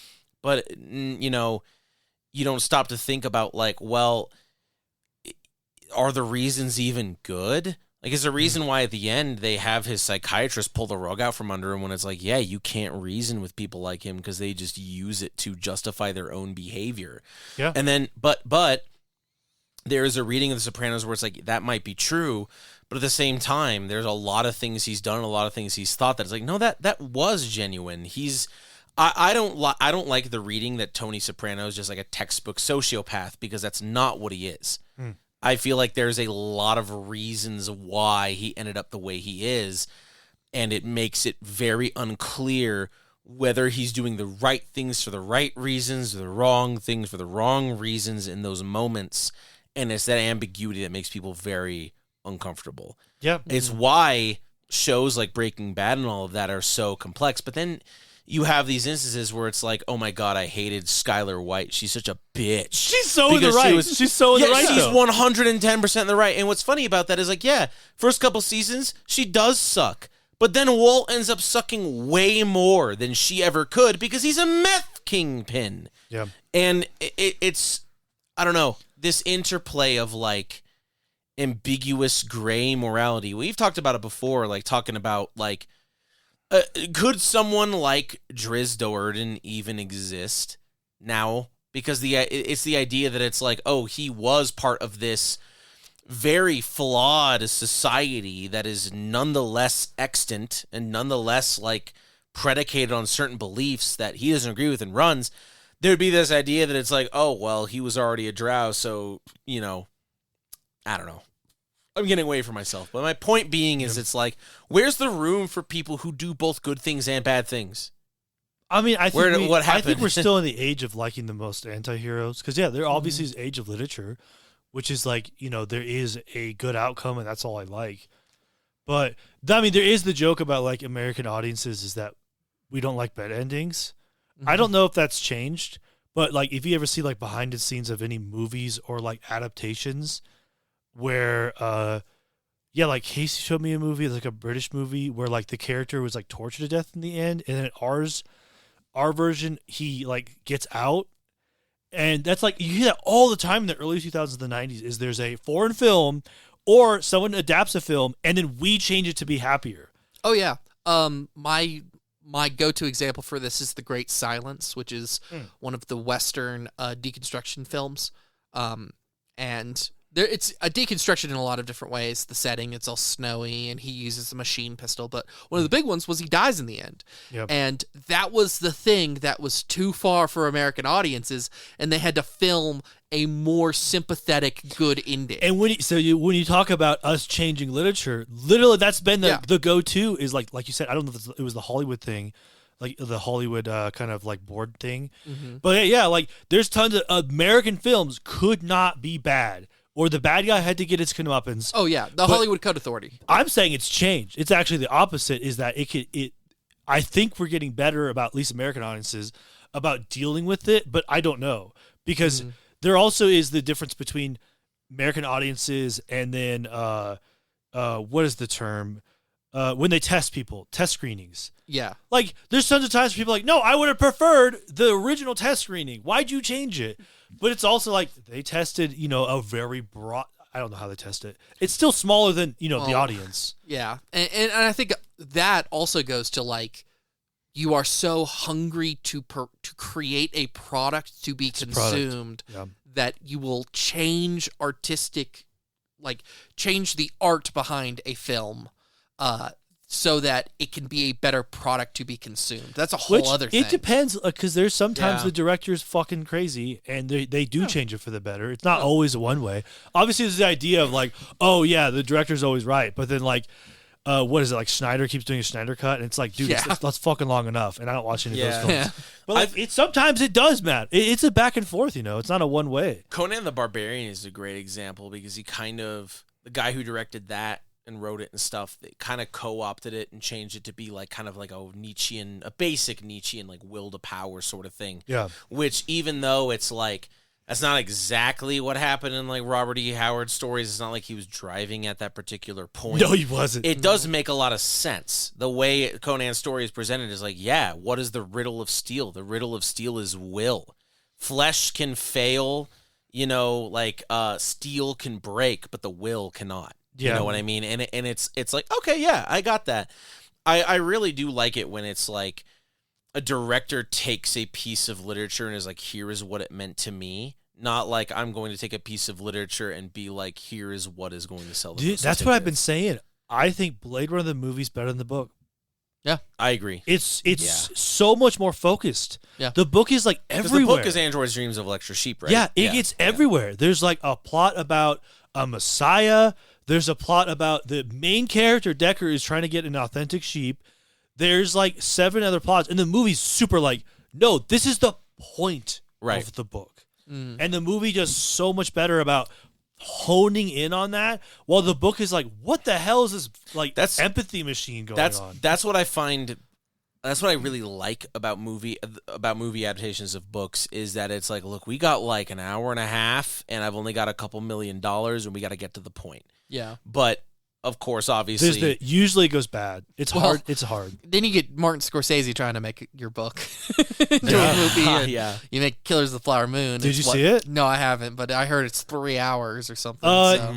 But, you don't stop to think about, like, well, are the reasons even good? Like, is there a reason why at the end they have his psychiatrist pull the rug out from under him when it's like, yeah, you can't reason with people like him because they just use it to justify their own behavior. Yeah. And then, but there is a reading of The Sopranos where it's like, that might be true, but at the same time, there's a lot of things he's done, a lot of things he's thought that it's like, no, that was genuine. I don't like the reading that Tony Soprano is just like a textbook sociopath, because that's not what he is. I feel like there's a lot of reasons why he ended up the way he is, and it makes it very unclear whether he's doing the right things for the right reasons or the wrong things for the wrong reasons in those moments, and it's that ambiguity that makes people very uncomfortable. Yeah. It's why shows like Breaking Bad and all of that are so complex, but then you have these instances where it's like, oh my God, I hated Skylar White. She's such a bitch. She's so in the right. She's so in the right. She's 110% in the right. And what's funny about that is like, yeah, first couple seasons, she does suck. But then Walt ends up sucking way more than she ever could because he's a meth kingpin. Yeah. And it's, I don't know, this interplay of like ambiguous gray morality. We've talked about it before, like talking about like, could someone like Driz Do'Urden even exist now? Because it's the idea that it's like, oh, he was part of this very flawed society that is nonetheless extant and nonetheless like predicated on certain beliefs that he doesn't agree with and runs. There'd be this idea that it's like, oh, well, he was already a drow, so, I don't know. I'm getting away from myself. But my point being is it's like, where's the room for people who do both good things and bad things? I mean, I think we're still in the age of liking the most anti-heroes. Because, yeah, there obviously is age of literature, which is like, there is a good outcome, and that's all I like. But, I mean, there is the joke about, like, American audiences is that we don't like bad endings. I don't know if that's changed. But, like, if you ever see, like, behind the scenes of any movies or, like, adaptations where, like Casey showed me a movie, like a British movie where like the character was like tortured to death in the end, and then our version, he like gets out, and that's like you hear that all the time in the early 2000s, the 90s. Is there's a foreign film or someone adapts a film and then we change it to be happier. Oh yeah, my go-to example for this is The Great Silence, which is one of the Western deconstruction films, and it's a deconstruction in a lot of different ways. The setting, it's all snowy, and he uses a machine pistol. But one of the big ones was he dies in the end. Yep. And that was the thing that was too far for American audiences, and they had to film a more sympathetic, good ending. And when you talk about us changing literature, literally that's been the go-to is like you said, I don't know if it was the Hollywood thing, like the Hollywood kind of like board thing. But yeah, like there's tons of American films could not be bad. Or the bad guy had to get his comeuppance. Oh yeah, the Hollywood Code Authority. I'm saying it's changed. It's actually the opposite. Is that I think we're getting better about, at least American audiences, about dealing with it. But I don't know, because there also is the difference between American audiences and then what is the term when they test screenings. Yeah, like there's tons of times where people are like, no, I would have preferred the original test screening. Why'd you change it? But it's also like they tested, a very broad. I don't know how they test it. It's still smaller than the audience. Yeah, and I think that also goes to like you are so hungry to create a product to be consumed that you will change change the art behind a film. So that it can be a better product to be consumed. That's a whole other thing. It depends, because there's sometimes the director's fucking crazy, and they do change it for the better. It's not always one way. Obviously, there's the idea of like, oh yeah, the director's always right, but then like, what is it, like Schneider keeps doing a Schneider cut, and it's like, dude, that's fucking long enough, and I don't watch any of those films. Yeah. But like, sometimes it does, Matt. It's a back and forth, it's not a one way. Conan the Barbarian is a great example because the guy who directed that and wrote it and stuff, they kind of co-opted it and changed it to be like kind of like a basic Nietzschean like will to power sort of thing. Yeah. Which even though it's like that's not exactly what happened in like Robert E. Howard's stories, it's not like he was driving at that particular point. No, he wasn't. It does make a lot of sense. The way Conan's story is presented is like, yeah, what is the riddle of steel? The riddle of steel is will. Flesh can fail, like steel can break, but the will cannot. Yeah. You know what I mean? And it's like, okay, yeah, I got that. I really do like it when it's like a director takes a piece of literature and is like, here is what it meant to me. Not like I'm going to take a piece of literature and be like, here is what is going to sell the most That's what I've been tickets. saying. I think Blade Runner the movie is better than the book. Yeah, I agree. It's so much more focused. Yeah. The book is like everywhere. The book is Android's Dreams of Electra Sheep, right? Yeah, it gets everywhere. There's like a plot about a messiah. There's a plot about the main character, Decker, is trying to get an authentic sheep. There's like 7 other plots. And the movie's super like, no, this is the point of the book. And the movie does so much better about honing in on that, while the book is like, what the hell is this like empathy machine going on? That's what I find. That's what I really like about movie adaptations of books is that it's like, look, we got like an hour and a half, and I've only got a couple $1 million, and we got to get to the point. Yeah, but of course, obviously, usually it goes bad. It's hard. It's hard. Then you get Martin Scorsese trying to make your book into a movie. And you make Killers of the Flower Moon. Did you see it? No, I haven't, but I heard it's 3 hours or something.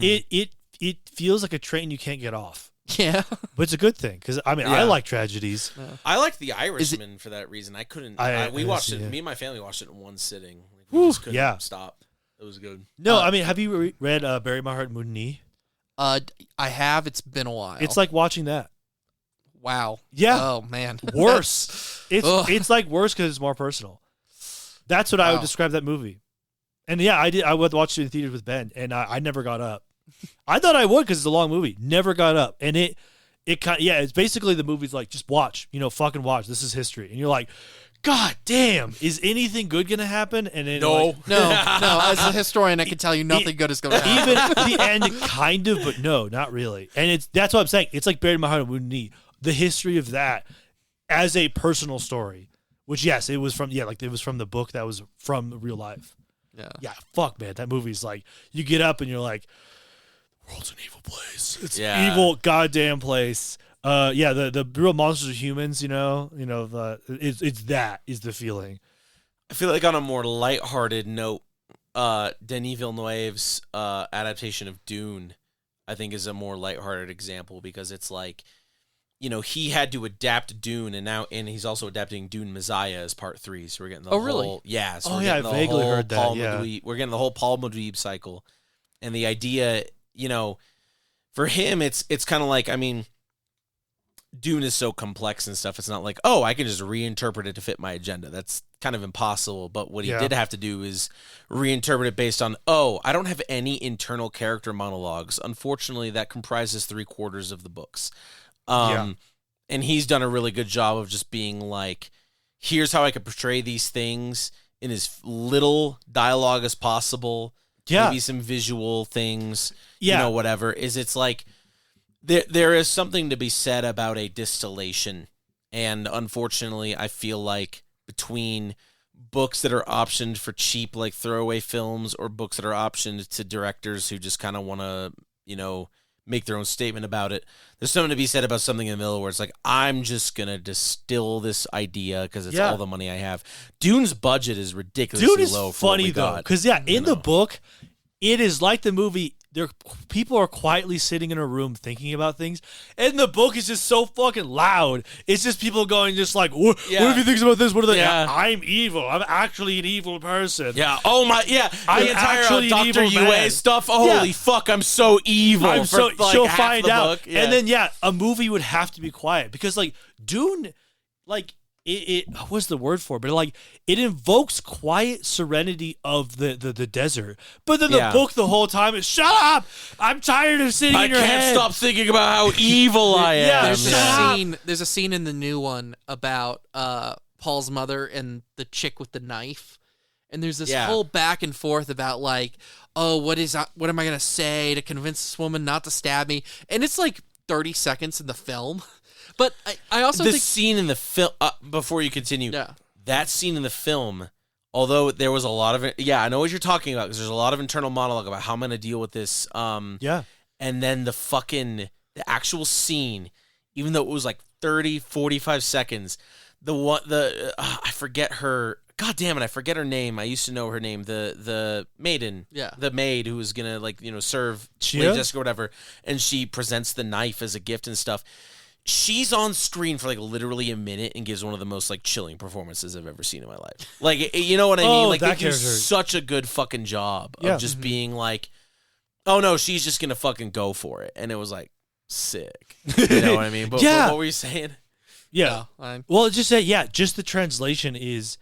It feels like a train you can't get off. Yeah, but it's a good thing because I like tragedies. I like The Irishman for that reason. I couldn't. We watched it. Me and my family watched it in one sitting. Like, we just couldn't stop. It was good. No, have you read Bury My Heart in Wounded Knee? I have. It's been a while. It's like watching that. Wow. Yeah. Oh man. Worse. It's like worse because it's more personal. That's what I would describe that movie. And yeah, I did. I would watch it in theaters with Ben, and I never got up. I thought I would because it's a long movie. Never got up, and it kind it's basically the movie's like, just watch, fucking watch. This is history, and you're like, God damn, is anything good gonna happen? And then no. As a historian, I can tell you nothing good is gonna happen. Even at the end, kind of, but no, not really. And that's what I'm saying. It's like Buried in My Heart and Wounded Knee. The history of that as a personal story, which yes, it was from it was from the book that was from real life. Yeah. Fuck, man, that movie's like, you get up and you're like, the world's an evil place. It's an evil goddamn place. The real monsters are humans, it's that is the feeling. I feel like on a more lighthearted note, Denis Villeneuve's adaptation of Dune, I think, is a more lighthearted example because it's like, he had to adapt Dune, and he's also adapting Dune Messiah as part 3. So we're getting the whole, really? Yeah. So I vaguely heard that. We're getting the whole Paul Medweb cycle, and the idea, for him, it's kind of like, I mean, Dune is so complex and stuff. It's not like, oh, I can just reinterpret it to fit my agenda. That's kind of impossible. But what he did have to do is reinterpret it based on, I don't have any internal character monologues. Unfortunately, that comprises 3/4 of the books. And he's done a really good job of just being like, here's how I could portray these things in as little dialogue as possible. Yeah. Maybe some visual things, whatever. It's like, there is something to be said about a distillation, and unfortunately, I feel like between books that are optioned for cheap, like throwaway films, or books that are optioned to directors who just kind of want to, make their own statement about it, there's something to be said about something in the middle where it's like, I'm just gonna distill this idea because it's all the money I have. Dune's budget is ridiculously low. For funny what we though, got. because in the book, it is like the movie. People are quietly sitting in a room thinking about things, and the book is just so fucking loud. It's just people going just like, what if he thinks about this? What are they? Yeah. I'm evil. I'm actually an evil person. Yeah. Oh my. Yeah. I'm The entire actually an Dr. evil UA man. stuff. Holy fuck! I'm so evil. She'll find out, book. Yeah. and then a movie would have to be quiet because like Dune, like. It what's the word for it? But like it invokes quiet serenity of the desert. But then the book the whole time is shut up. I'm tired of sitting in your head. I can't stop thinking about how evil I am. There's a scene in the new one about Paul's mother and the chick with the knife. And there's this Yeah. whole back and forth about like, oh, what am I gonna say to convince this woman not to stab me? And it's like 30 seconds in the film. But I also the think scene in the film, before you continue, yeah. that scene in the film, although there was a lot of it, I know what you're talking about, because there's a lot of internal monologue about how I'm going to deal with this. Yeah. And then the actual scene, even though it was like 30, 45 seconds, I forget her. God damn it, I forget her name. I used to know her name. The maiden. Yeah. The maid who was going to, serve Chia? Lady Jessica or whatever. And she presents the knife as a gift and stuff. She's on screen for like literally a minute and gives one of the most like chilling performances I've ever seen in my life. Like, you know what I mean? Like, they that do character. such a good fucking job Yeah. of just being like, oh no, she's just going to fucking go for it. And it was like, sick. You know what I mean? But Yeah. what were you saying? Yeah. Well, it's just that, just the translation is,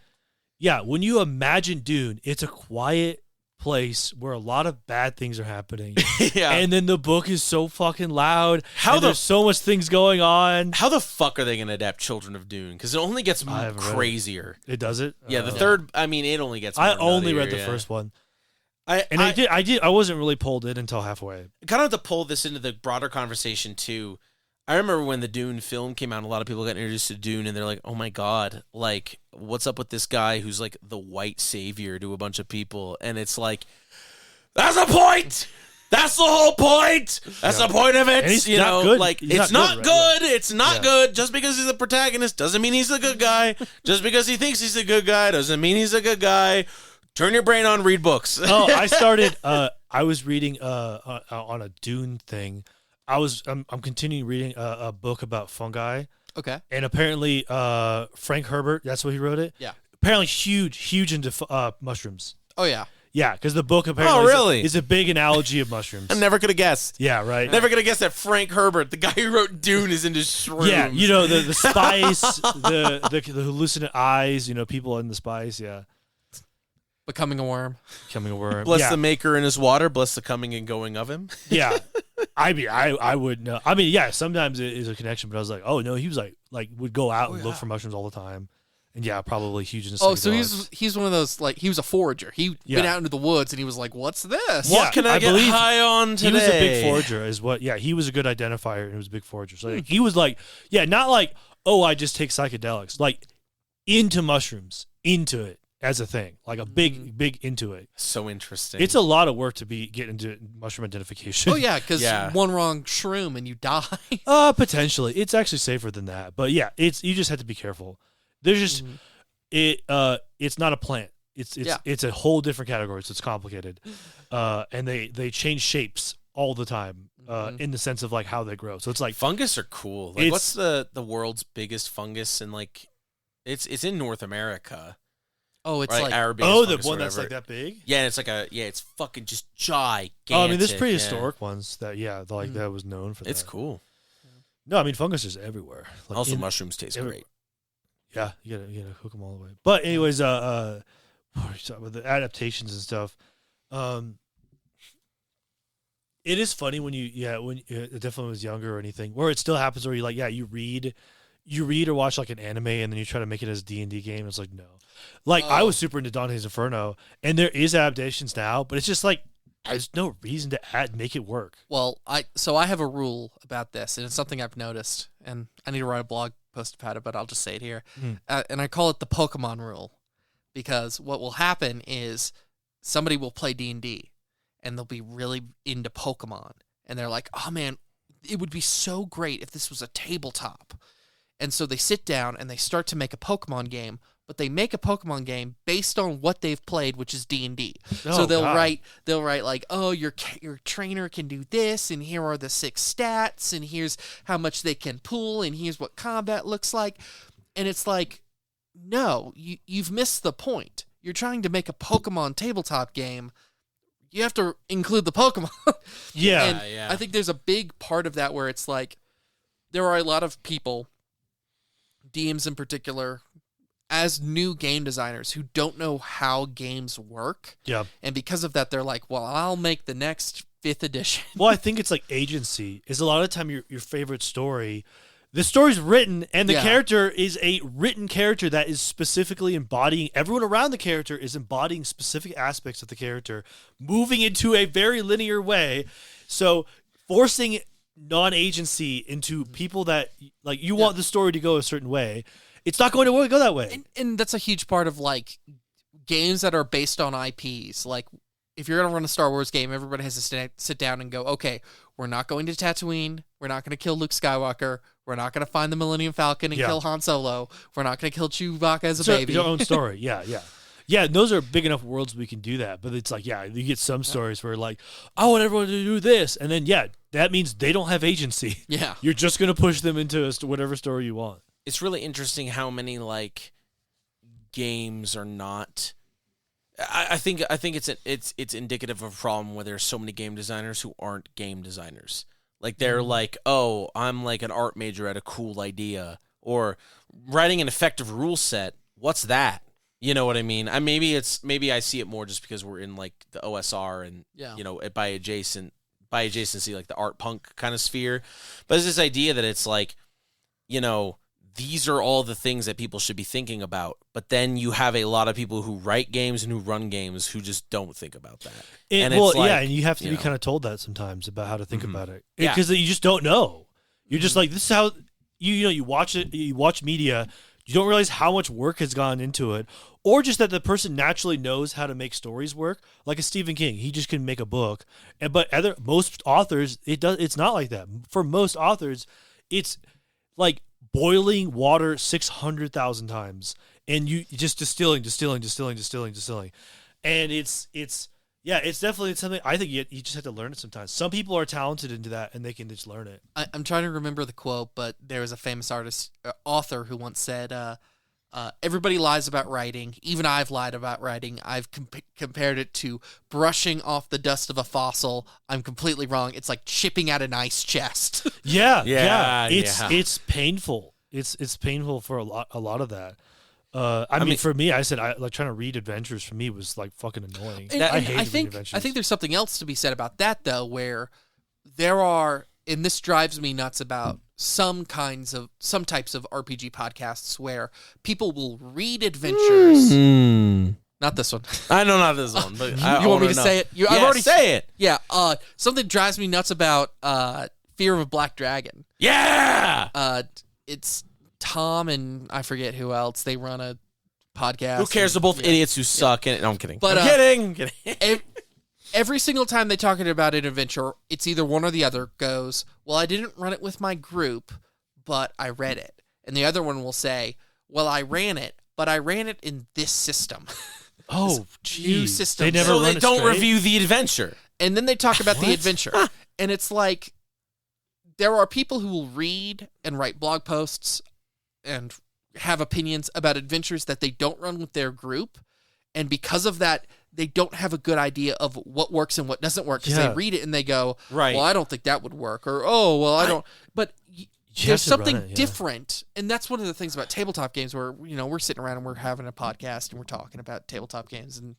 when you imagine Dune, it's a quiet place where a lot of bad things are happening. Yeah. And then the book is so fucking loud. How and there's so much things going on. How the fuck are they going to adapt Children of Dune? Because it only gets I haven't read it. crazier. It does it? Yeah, the third, I mean, it only gets more I only nuttier, read the yeah. first one. I I wasn't really pulled in until halfway. kind of have to pull this into the broader conversation too. I remember when the Dune film came out, a lot of people got introduced to Dune and they're like, oh my God, like, what's up with this guy who's like the white savior to a bunch of people? And it's like, that's the point! That's the whole point! That's the point of it! And he's you not know, good. like, He's it's not not good, right? good. It's not Yeah. good. Just because he's the protagonist doesn't mean he's a good guy. Just because he thinks he's a good guy doesn't mean he's a good guy. Turn your brain on, read books. Oh, I started. I was reading on a Dune thing. I'm continuing reading a book about fungi, Okay. and apparently Frank Herbert, that's what he wrote it. Yeah. Apparently huge into mushrooms. Oh yeah. Yeah, because the book apparently really? is a big analogy of mushrooms. I never could have guessed. Yeah, right. Never could have guessed that Frank Herbert, the guy who wrote Dune, is into shrooms. Yeah, you know the spice, the hallucinant eyes. You know, people in the spice. Yeah, Becoming a worm. becoming a worm. Bless yeah. the maker in his water, bless the coming and going of him. Yeah, I mean, I would know. I mean, yeah, sometimes it is a connection, but I was like, oh no, he was like would go out and look for mushrooms all the time, and yeah, probably huge in. Oh, so he's one of those, like, he was a forager. He went Yeah. out into the woods and he was like, "What's this?" Yeah, What can I get believe high on today? He was a big forager, is what. Yeah, he was a good identifier, and he was a big forager. So like, he was like, not like, oh, I just take psychedelics, like into mushrooms, into it as a thing, like a big into it. So interesting. It's a lot of work to get into mushroom identification. Oh yeah, because Yeah. one wrong shroom and you die. Potentially, it's actually safer than that. But yeah, you just have to be careful. There's just it's not a plant. It's a whole different category, so it's complicated. And they change shapes all the time in the sense of like how they grow. So it's like fungus are cool. Like, what's the world's biggest fungus? And like, it's in North America. Oh, it's Right? like Our the biggest fungus or one that's whatever. like that big. Yeah, and it's like it's fucking just gigantic. Oh, I mean, there's yeah. prehistoric ones that that was known for that. It's cool. No, I mean fungus is everywhere. Like Also, mushrooms taste great. Yeah, you gotta cook them all the way. But anyways, what are you talking about, the adaptations and stuff. It is funny when it definitely was younger or anything, where it still happens where you read or watch like an anime and then you try to make it as a D&D game. It's like, no. Like, I was super into Dante's Inferno, and there is adaptations now, but it's just like, there's no reason to make it work. Well, I have a rule about this, and it's something I've noticed, and I need to write a blog post about it, but I'll just say it here. And I call it the Pokemon rule, because what will happen is somebody will play D&D, and they'll be really into Pokemon, and they're like, oh man, it would be so great if this was a tabletop. And so they sit down and they start to make a Pokemon game, but they make a Pokemon game based on what they've played, which is D&D. So they'll write like, oh, your trainer can do this, and here are the 6 stats, and here's how much they can pull, and here's what combat looks like. And it's like, no, you've missed the point. You're trying to make a Pokemon tabletop game. You have to include the Pokemon. Yeah. And I think there's a big part of that where it's like, there are a lot of people, DMs in particular, as new game designers who don't know how games work. Yeah. And because of that, they're like, well, I'll make the next 5th edition. Well, I think it's like agency. Is a lot of the time your favorite story The story's written, and the Yeah. character is a written character that is specifically embodying, everyone around the character is embodying specific aspects of the character, moving into a very linear way. So forcing non-agency into people that, like, you want the story to go a certain way, it's not going to go that way. And that's a huge part of, like, games that are based on IPs. Like, if you're going to run a Star Wars game, everybody has to sit down and go, okay, we're not going to Tatooine. We're not going to kill Luke Skywalker. We're not going to find the Millennium Falcon and kill Han Solo. We're not going to kill Chewbacca as a baby. Your own story. Yeah. Yeah, and those are big enough worlds we can do that. But it's like, you get some stories where, like, I want everyone to do this. And then, that means they don't have agency. Yeah. You're just going to push them into whatever story you want. It's really interesting how many, like, games are not... I think it's indicative of a problem where there's so many game designers who aren't game designers. Like, they're like, oh, I'm like an art major at a cool idea, or writing an effective rule set. What's that? You know what I mean? Maybe I see it more just because we're in, like, the OSR and by adjacency, like the art punk kind of sphere. But it's this idea that it's like, these are all the things that people should be thinking about. But then you have a lot of people who write games and who run games who just don't think about that. And you have to be kind of told that sometimes about how to think about it. Yeah. Because you just don't know. You're just like, this is how, you watch it, you watch media, you don't realize how much work has gone into it, or just that the person naturally knows how to make stories work. Like a Stephen King, he just can make a book. But most authors, it's not like that. For most authors, it's like boiling water 600,000 times, and you just distilling, and it's definitely something. I think you just have to learn it sometimes. Some people are talented into that, and they can just learn it. I'm trying to remember the quote, but there was a famous author who once said, everybody lies about writing. Even I've lied about writing. I've compared it to brushing off the dust of a fossil. I'm completely wrong. It's like chipping at an ice chest. Yeah. It's painful. It's painful for a lot of that. I mean, for me, I said trying to read adventures for me was like fucking annoying. I hated reading adventures. I think there's something else to be said about that, though, where there are, and this drives me nuts about some types of RPG podcasts where people will read adventures. Not this one. I know not this one, but you want me to say it? I've already say it. Yeah. Something drives me nuts about Fear of a Black Dragon. Yeah. It's Tom and I forget who else. They run a podcast. Who cares? They're both idiots who suck. No, I'm kidding. But, I'm kidding. Every single time they talk about an adventure, it's either one or the other goes, well, I didn't run it with my group, but I read it. And the other one will say, well, I ran it, but I ran it in this system. Oh, new geez. system. They never So run they it don't straight? review the adventure. And then they talk about the adventure. And it's like, there are people who will read and write blog posts and have opinions about adventures that they don't run with their group. And because of that, they don't have a good idea of what works and what doesn't work because they read it and they go, right. Well, I don't think that would work. Or, oh, well, I don't. But there's something different. And that's one of the things about tabletop games where, we're sitting around and we're having a podcast and we're talking about tabletop games and,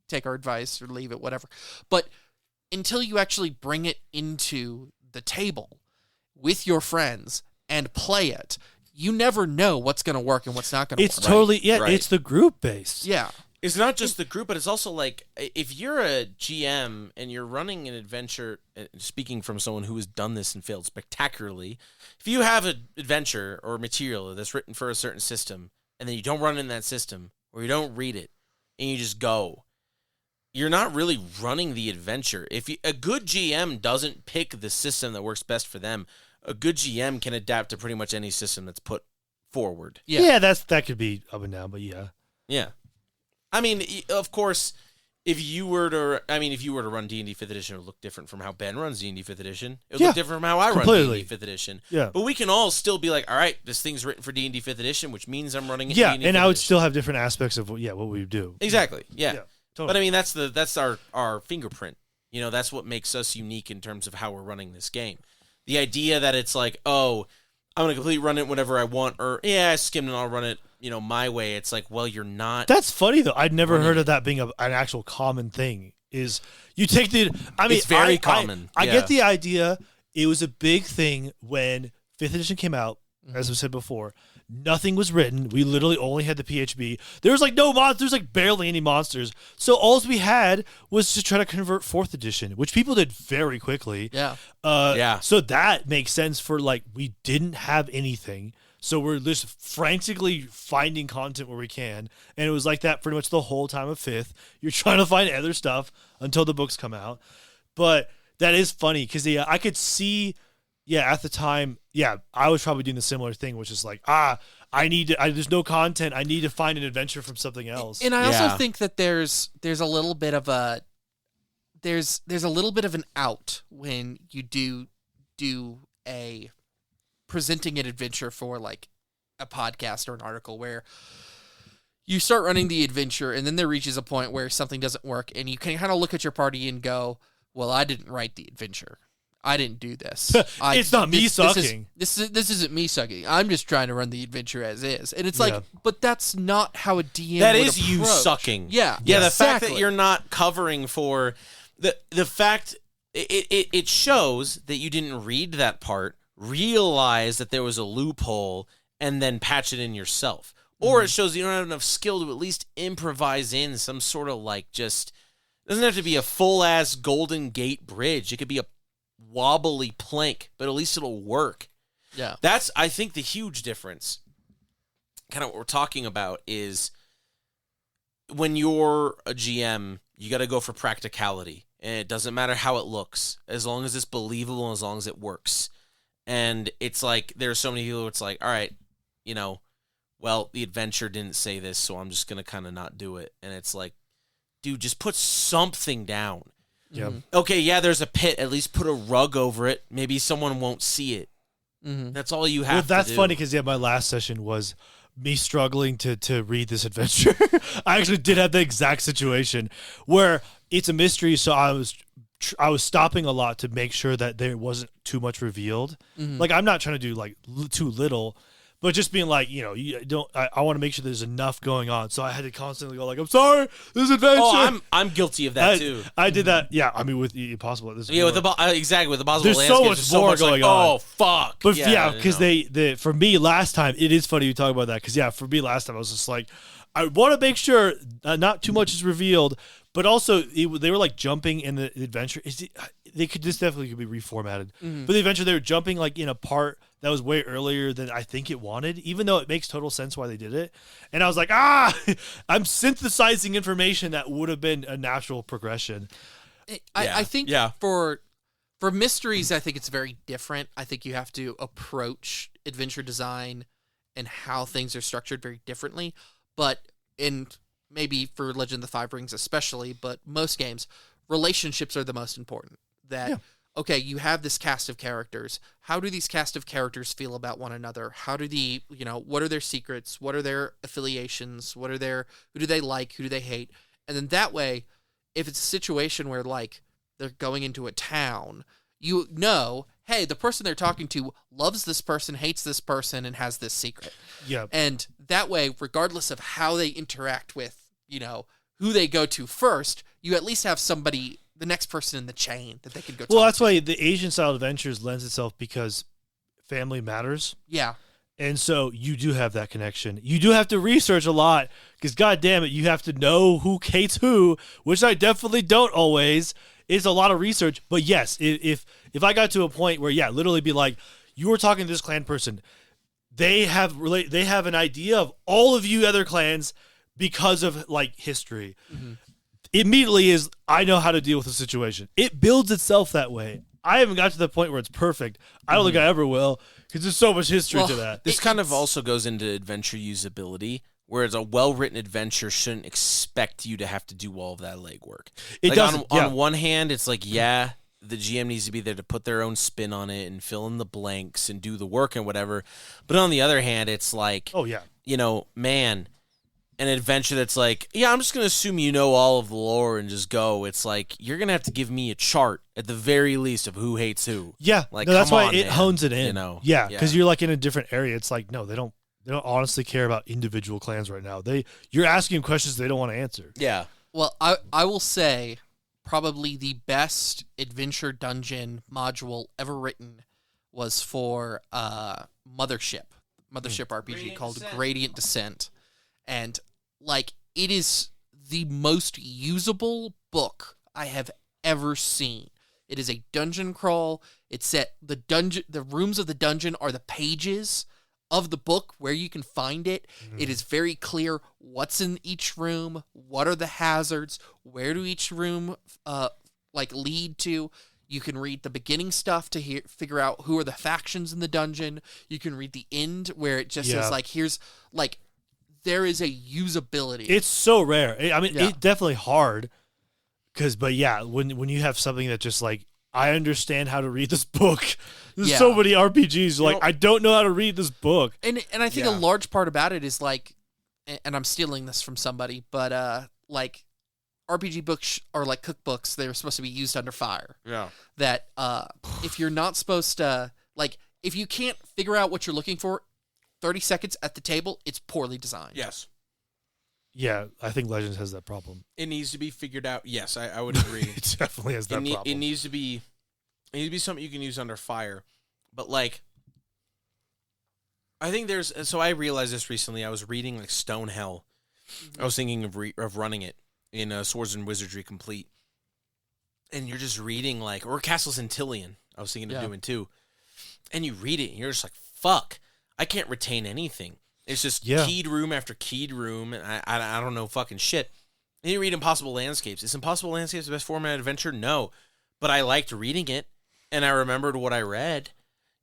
take our advice or leave it, whatever. But until you actually bring it into the table with your friends and play it, you never know what's going to work and what's not going to work. It's totally, Right. It's the group based. Yeah. It's not just the group, but it's also like if you're a GM and you're running an adventure, speaking from someone who has done this and failed spectacularly, if you have an adventure or material that's written for a certain system and then you don't run in that system or you don't read it and you just go, you're not really running the adventure. If a good GM doesn't pick the system that works best for them, a good GM can adapt to pretty much any system that's put forward. Yeah, that could be up and down, but yeah. Yeah. I mean, of course, if you were to run D&D 5th edition, it would look different from how Ben runs D&D 5th edition. It would look different from how I run D&D 5th edition. Yeah. But we can all still be like, all right, this thing's written for D&D 5th edition, which means I'm running it Yeah, D&D and 5th I would edition. still have different aspects of what we do. Exactly, yeah. Totally. But I mean, that's our fingerprint. That's what makes us unique in terms of how we're running this game. The idea that it's like, oh, I'm going to completely run it whenever I want, or, I skimmed and I'll run it, my way. It's like, well, you're not. That's funny, though. I'd never heard of that being an actual common thing. Is you take the... I mean, it's very common. I get the idea. It was a big thing when 5th edition came out, as I said before. Nothing was written. We literally only had the PHB. There was like no monsters. There was like barely any monsters. So all we had was to try to convert 4th edition, which people did very quickly. Yeah. So that makes sense for like, we didn't have anything. So we're just frantically finding content where we can. And it was like that pretty much the whole time of 5th. You're trying to find other stuff until the books come out. But that is funny because I could see, at the time, I was probably doing the similar thing, which is like, there's no content. I need to find an adventure from something else. And I also think that there's a little bit of a there's a little bit of an out when you do a presenting an adventure for like a podcast or an article where you start running the adventure and then there reaches a point where something doesn't work and you can kind of look at your party and go, well, I didn't write the adventure. I didn't do this. It's not me sucking. This isn't me sucking. I'm just trying to run the adventure as is. And it's like, but that's not how a DM That would is you approach. sucking. Yeah. Yeah, the exactly. fact that you're not covering for the fact it shows that you didn't read that part, realize that there was a loophole, and then patch it in yourself. Or it shows you don't have enough skill to at least improvise in some sort of like just doesn't have to be a full ass Golden Gate bridge. It could be a wobbly plank, but at least it'll work. Yeah. That's, I think, the huge difference. Kind of what we're talking about is when you're a GM, you got to go for practicality. And it doesn't matter how it looks, as long as it's believable and as long as it works. And it's like, there are so many people who it's like, all right, well, the adventure didn't say this, so I'm just going to kind of not do it. And it's like, dude, just put something down. Yeah. Okay, there's a pit. At least put a rug over it. Maybe someone won't see it. That's all you have to do. That's funny because, my last session was me struggling to read this adventure. I actually did have the exact situation where it's a mystery, so I was stopping a lot to make sure that there wasn't too much revealed. Like, I'm not trying to do, like, too little. But just being like, I want to make sure there's enough going on. So I had to constantly go like, I'm sorry, this adventure. Oh, I'm guilty of that too. I did that. Yeah, I mean with the Impossible. Yeah, with the exactly with the Impossible. There's so much more going on. Oh fuck. But because they for me last time, it is funny you talk about that because for me last time I was just like, I want to make sure not too much is revealed, but also they were like jumping in the adventure. They could definitely could be reformatted. But the adventure they were jumping like in a part that was way earlier than I think it wanted, even though it makes total sense why they did it. And I was like, I'm synthesizing information that would have been a natural progression. I think for mysteries, I think it's very different. I think you have to approach adventure design and how things are structured very differently. But maybe for Legend of the Five Rings especially, but most games, relationships are the most important. Okay, you have this cast of characters. How do these cast of characters feel about one another? How do what are their secrets? What are their affiliations? Who do they like? Who do they hate? And then that way, if it's a situation where like they're going into a town, hey, the person they're talking to loves this person, hates this person, and has this secret. Yeah. And that way, regardless of how they interact with, who they go to first, you at least have somebody, the next person in the chain that they can go to. Well, that's why the Asian style adventures lends itself because family matters. Yeah. And so you do have that connection. You do have to research a lot because, God damn it, you have to know who hates who, which I definitely don't always. It's a lot of research. But yes, if I got to a point where, literally be like, you were talking to this clan person, they have an idea of all of you other clans because of like history. Immediately is, I know how to deal with the situation. It builds itself that way. I haven't got to the point where it's perfect. I don't think I ever will because there's so much history to that. This kind of also goes into adventure usability, whereas a well-written adventure shouldn't expect you to have to do all of that legwork. It doesn't. On one hand, it's like, the GM needs to be there to put their own spin on it and fill in the blanks and do the work and whatever. But on the other hand, it's like, an adventure that's like, I'm just going to assume you know all of the lore and just go. It's like, you're going to have to give me a chart at the very least of who hates who. Yeah. Like, that's come why on, it man. hones it in. Yeah. Because you're like in a different area. It's like, no, they don't honestly care about individual clans right now. You're asking questions they don't want to answer. Yeah. Well, I will say probably the best adventure dungeon module ever written was for Mothership RPG called Gradient Descent. And, like, it is the most usable book I have ever seen. It is a dungeon crawl. It's set, the rooms of the dungeon are the pages of the book where you can find it. It is very clear what's in each room, what are the hazards, where do each room lead to. You can read the beginning stuff to figure out who are the factions in the dungeon. You can read the end where it just says here's there is a usability. It's so rare. I mean, it's definitely hard but when you have something that just like, I understand how to read this book. There's so many RPGs I don't know how to read this book. And I think a large part about it is like, and I'm stealing this from somebody, but like RPG books are like cookbooks. They're supposed to be used under fire. Yeah. That if you're not supposed to, like, if you can't figure out what you're looking for 30 seconds at the table, it's poorly designed. Yes. Yeah, I think Legends has that problem. It needs to be figured out. Yes, I would agree. It definitely has that problem. It needs to be something you can use under fire. But, like, I think so I realized this recently. I was reading, like, Stone Hell. I was thinking of running it in Swords and Wizardry Complete. And you're just reading, like, or Castles in Tillian, I was thinking of doing too. And you read it, and you're just like, fuck, I can't retain anything. It's just keyed room after keyed room, and I don't know fucking shit. And you read Impossible Landscapes. Is Impossible Landscapes the best format adventure? No. But I liked reading it, and I remembered what I read,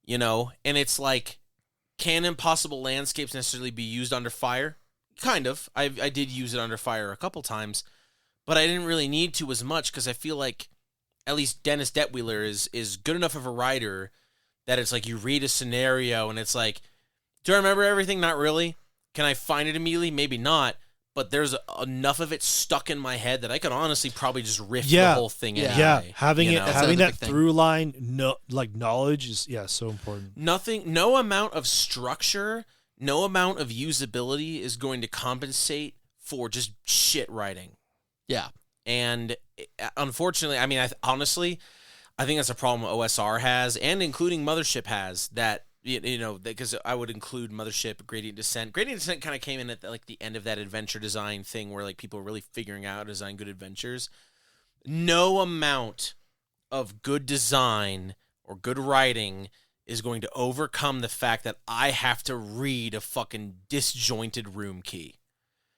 and it's like, can Impossible Landscapes necessarily be used under fire? Kind of. I did use it under fire a couple times, but I didn't really need to as much, because I feel like at least Dennis Detweiler is good enough of a writer that it's like you read a scenario, and it's like, do I remember everything? Not really. Can I find it immediately? Maybe not. But there's enough of it stuck in my head that I could honestly probably just riff the whole thing anyway. Yeah, having that through line, knowledge is so important. No amount of structure, no amount of usability is going to compensate for just shit writing. Yeah. And unfortunately, I mean, honestly, I think that's a problem OSR has, and including Mothership has, that, because I would include Mothership, Gradient Descent. Gradient Descent kind of came in at the end of that adventure design thing where, like, people were really figuring out how to design good adventures. No amount of good design or good writing is going to overcome the fact that I have to read a fucking disjointed room key.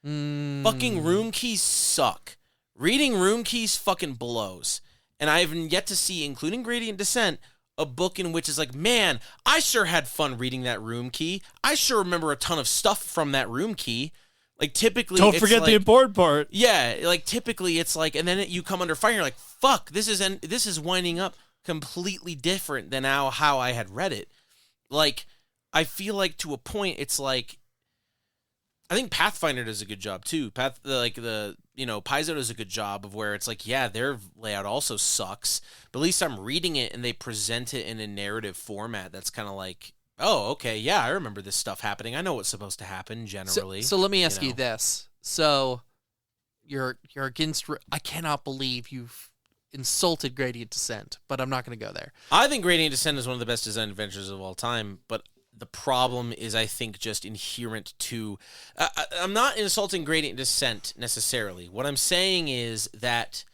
Fucking room keys suck. Reading room keys fucking blows. And I haven't yet to see, including Gradient Descent, a book in which is like, man, I sure had fun reading that room key. I sure remember a ton of stuff from that room key. Like, typically, don't forget the important part. Yeah, like, typically it's like, and then you come under fire, and you're like, fuck, this is winding up completely different than how I had read it. Like, I feel like to a point, it's like, I think Pathfinder does a good job too. Paizo does a good job of where it's like, yeah, their layout also sucks, but at least I'm reading it and they present it in a narrative format that's kind of like, oh, okay, yeah, I remember this stuff happening. I know what's supposed to happen generally. So let me ask you this. So you're against, I cannot believe you've insulted Gradient Descent, but I'm not going to go there. I think Gradient Descent is one of the best design adventures of all time, but the problem is, I think, just inherent to... I'm not insulting Gradient Descent necessarily. What I'm saying is that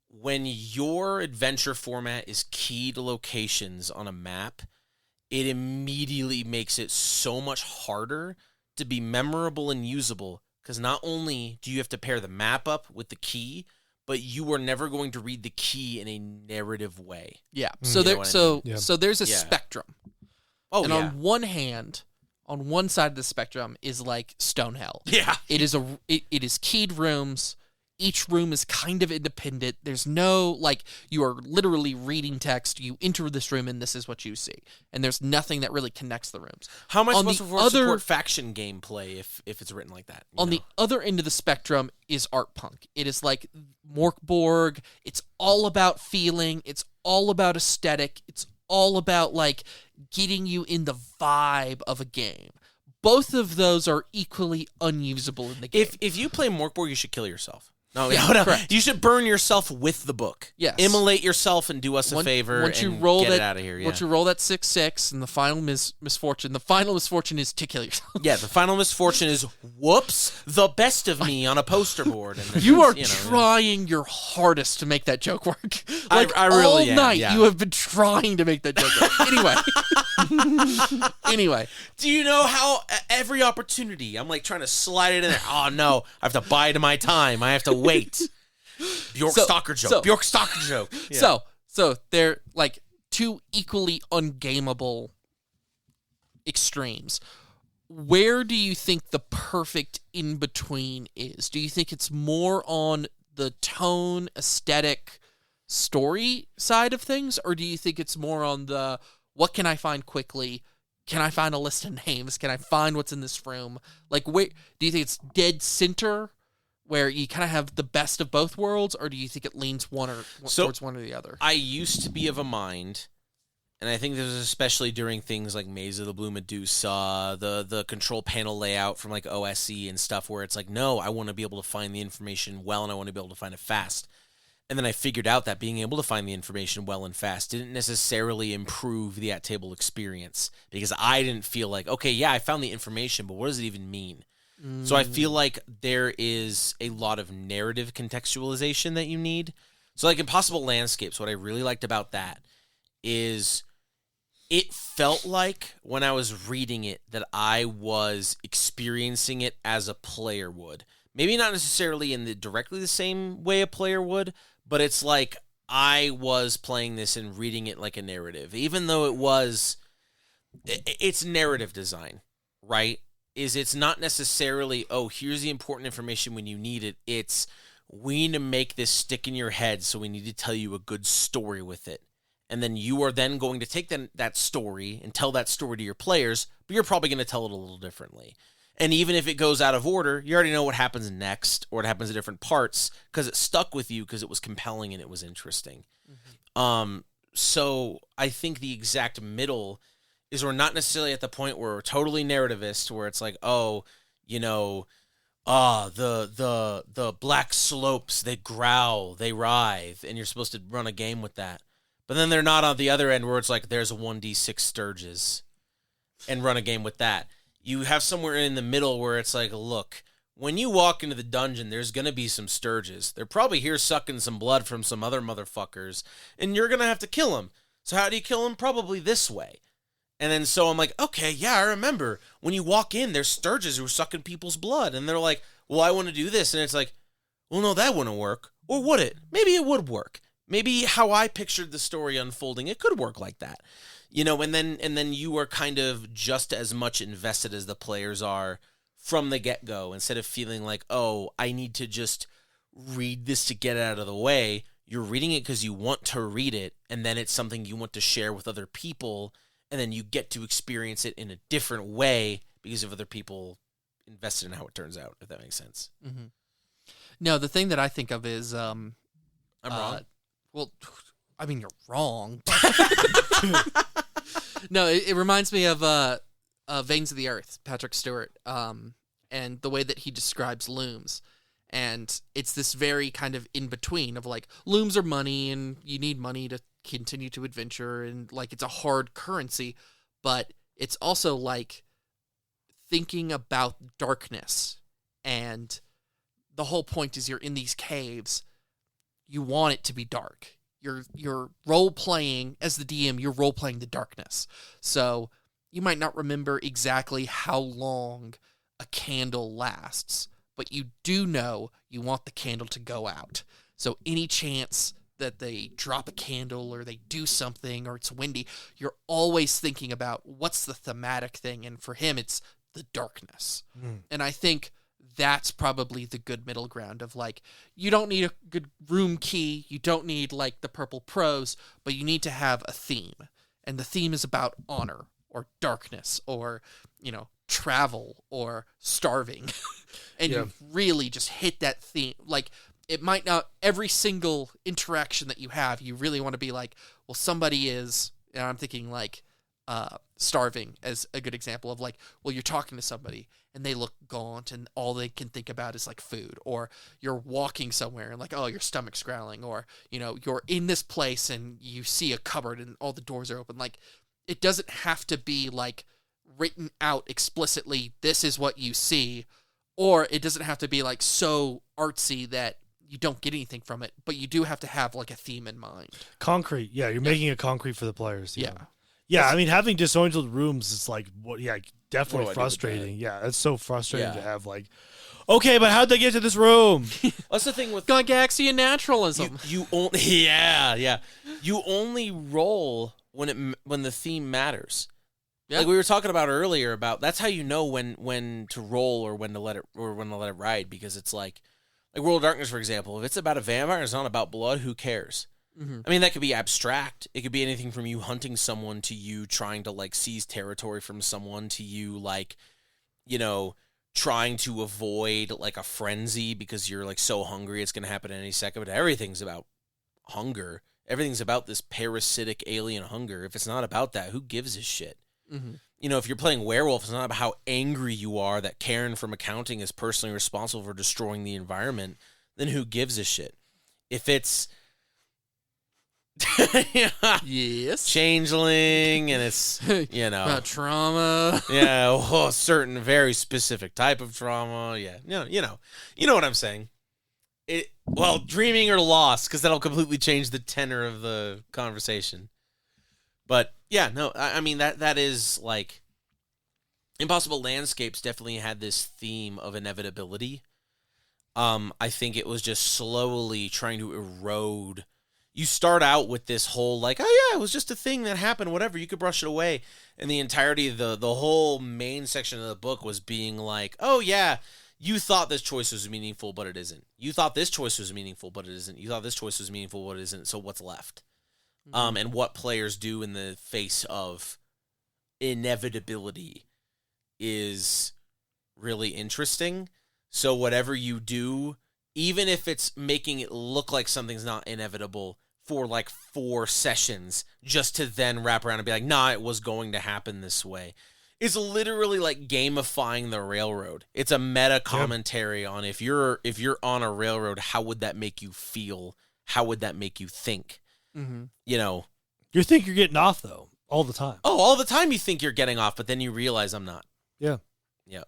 when your adventure format is keyed locations on a map, it immediately makes it so much harder to be memorable and usable, because not only do you have to pair the map up with the key, but you are never going to read the key in a narrative way. Yeah. So there's a spectrum. Oh, and on one hand, on one side of the spectrum is like Stonehell. Yeah. It is keyed rooms. Each room is kind of independent. There's no, like, you are literally reading text. You enter this room and this is what you see. And there's nothing that really connects the rooms. How am I supposed to support faction gameplay if it's written like that? On the other end of the spectrum is art punk. It is like Morkborg. It's all about feeling. It's all about aesthetic. It's all about, like, getting you in the vibe of a game. Both of those are equally unusable in the game. If you play Morkborg, you should kill yourself. No, Yeah, no. correct. You should burn yourself with the book. Yes. Immolate yourself and do us a favor once you and roll get that, it out of here. Yeah. Once you roll that 6-6 and the final misfortune is to kill yourself. Yeah, the final misfortune is, whoops, the best of me on a poster board. And then You are that's, trying your hardest to make that joke work. Like, I really all am, night yeah. you have been trying to make that joke work. Anyway. Do you know how every opportunity, I'm like trying to slide it in there. Oh, no, I have to bide my time. I have to wait. Bjork Stalker joke. Bjork Stalker joke. Yeah. So they're like two equally ungameable extremes. Where do you think the perfect in between is? Do you think it's more on the tone, aesthetic, story side of things, or do you think it's more on the what can I find quickly? Can I find a list of names? Can I find what's in this room? Like, where do you think it's dead center, where you kind of have the best of both worlds, or do you think it leans towards one or the other? I used to be of a mind, and I think this was especially during things like Maze of the Blue Medusa, the control panel layout from like OSE and stuff, where it's like, no, I want to be able to find the information well, and I want to be able to find it fast. And then I figured out that being able to find the information well and fast didn't necessarily improve the at-table experience, because I didn't feel like, okay, yeah, I found the information, but what does it even mean? So I feel like there is a lot of narrative contextualization that you need. So like Impossible Landscapes, what I really liked about that is it felt like when I was reading it that I was experiencing it as a player would. Maybe not necessarily in directly the same way a player would, but it's like I was playing this and reading it like a narrative, even though it's narrative design, right? It's not necessarily, oh, here's the important information when you need it. It's, we need to make this stick in your head, so we need to tell you a good story with it. And then you are then going to take that story and tell that story to your players, but you're probably going to tell it a little differently. And even if it goes out of order, you already know what happens next, or what happens at different parts, because it stuck with you because it was compelling and it was interesting. Mm-hmm. So I think the exact middle is we're not necessarily at the point where we're totally narrativist, where it's like, oh, you know, the black slopes, they growl, they writhe, and you're supposed to run a game with that. But then they're not on the other end where it's like, there's a 1d6 Sturges, and run a game with that. You have somewhere in the middle where it's like, look, when you walk into the dungeon, there's going to be some Sturges. They're probably here sucking some blood from some other motherfuckers, and you're going to have to kill them. So how do you kill them? Probably this way. And then so I'm like, okay, yeah, I remember. When you walk in, there's Sturges who are sucking people's blood. And they're like, well, I want to do this. And it's like, well, no, that wouldn't work. Or would it? Maybe it would work. Maybe how I pictured the story unfolding, it could work like that. You know, and then you are kind of just as much invested as the players are from the get-go, instead of feeling like, oh, I need to just read this to get it out of the way. You're reading it because you want to read it, and then it's something you want to share with other people, and then you get to experience it in a different way because of other people invested in how it turns out, if that makes sense. Mm-hmm. No, the thing that I think of is... I'm wrong? Well, I mean, you're wrong. No, it reminds me of Veins of the Earth, Patrick Stewart, and the way that he describes looms. And it's this very kind of in-between of, like, looms are money, and you need money to continue to adventure, and, like, it's a hard currency, but it's also, like, thinking about darkness. And the whole point is you're in these caves. You want it to be dark. You're role-playing, as the DM, you're role-playing the darkness. So you might not remember exactly how long a candle lasts, but you do know you want the candle to go out. So any chance that they drop a candle or they do something or it's windy, you're always thinking about what's the thematic thing. And for him, it's the darkness. And I think that's probably the good middle ground of, like, you don't need a good room key. You don't need, like, the purple prose, but you need to have a theme. And the theme is about honor or darkness or, you know, travel or starving. And you really just hit that theme. Like, it might not, every single interaction that you have, you really want to be like, well, somebody is, and I'm thinking like starving as a good example of like, well, you're talking to somebody and they look gaunt and all they can think about is like food, or you're walking somewhere and like, oh, your stomach's growling, or, you know, you're in this place and you see a cupboard and all the doors are open. Like, it doesn't have to be like written out explicitly, this is what you see, or it doesn't have to be like so artsy that you don't get anything from it, but you do have to have like a theme in mind. Concrete. Yeah, you're making it concrete for the players. Yeah. Yeah, I mean, having disjointed rooms is like, definitely What do I do with frustrating. Yeah, it's so frustrating to Yeah. have like, okay, but how'd they get to this room? That's the thing with Gygaxian naturalism. you only you only roll when the theme matters. Yeah. Like we were talking about earlier about that's how you know when to roll or when to let it ride, because it's like World of Darkness, for example. If it's about a vampire, it's not about blood. Who cares? Mm-hmm. I mean, that could be abstract. It could be anything from you hunting someone to you trying to like seize territory from someone to you like, you know, trying to avoid like a frenzy because you're like so hungry it's going to happen any second. But everything's about hunger. Everything's about this parasitic alien hunger. If it's not about that, who gives a shit? Mm-hmm. You know, if you're playing werewolf, it's not about how angry you are that Karen from accounting is personally responsible for destroying the environment. Then who gives a shit? If it's Yes. changeling and it's, you know, About trauma. yeah, a certain very specific type of trauma. Yeah, you know what I'm saying. Dreaming or loss, because that'll completely change the tenor of the conversation. But yeah, no, I mean that is like Impossible Landscapes definitely had this theme of inevitability. I think it was just slowly trying to erode. You start out with this whole like, oh yeah, it was just a thing that happened, whatever, you could brush it away. And the entirety of the whole main section of the book was being like, oh yeah, you thought this choice was meaningful, but it isn't. You thought this choice was meaningful, but it isn't. You thought this choice was meaningful, but it isn't. So what's left? And what players do in the face of inevitability is really interesting. So whatever you do, even if it's making it look like something's not inevitable for like 4 sessions, just to then wrap around and be like, nah, it was going to happen this way. It's literally like gamifying the railroad. It's a meta commentary on if you're on a railroad, how would that make you feel? How would that make you think? Mm-hmm. You know, You think you're getting off though all the time. oh, all the time you think you're getting off, but then you realize I'm not. Yeah. Yeah.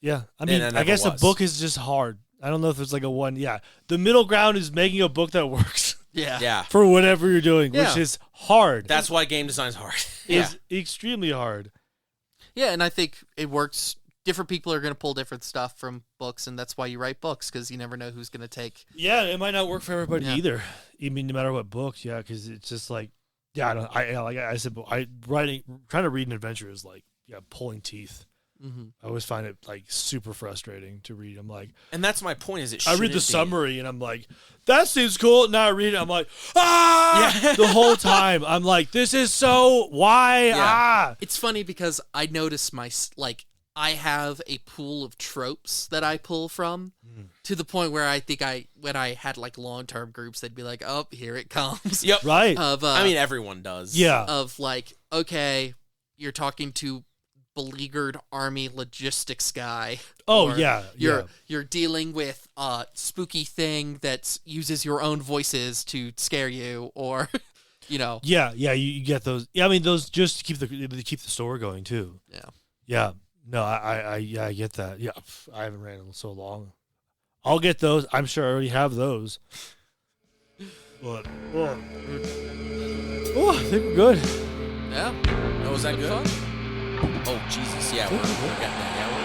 Yeah. I mean, I I never guess a was. book is just hard. I don't know if it's like a one. Yeah. The middle ground is making a book that works Yeah. Yeah. for whatever you're doing, Yeah. which is hard. That's why game design's hard. Is extremely hard. Yeah, and I think it works. Different people are going to pull different stuff from books, and that's why you write books, because you never know who's going to take. Yeah, it might not work for everybody Yeah. either. I mean, no matter what book, yeah, because it's just like, yeah, like I said, trying to read an adventure is like, yeah, pulling teeth. Mm-hmm. I always find it like super frustrating to read. I'm like, And that's my point. Is it? I read shouldn't the be. summary and I'm like, that seems cool. Now I read it, I'm like, ah, Yeah. the whole time. I'm like, this is so why Yeah. ah. It's funny because I notice I have a pool of tropes that I pull from to the point where I think when I had like long-term groups, they'd be like, oh, here it comes. Yep. Right. I mean, everyone does. Yeah. Of like, okay, you're talking to beleaguered army logistics guy. Oh or yeah. You're dealing with a spooky thing that uses your own voices to scare you, or you know. Yeah. You get those. Yeah. I mean, those just to keep the story going too. Yeah. Yeah. No, I get that. Yeah. I haven't ran in so long. I'll get those. I'm sure I already have those. But I think we're good. Yeah. Oh, was that good? Fun. Oh Jesus! Yeah, we're getting that. Yeah,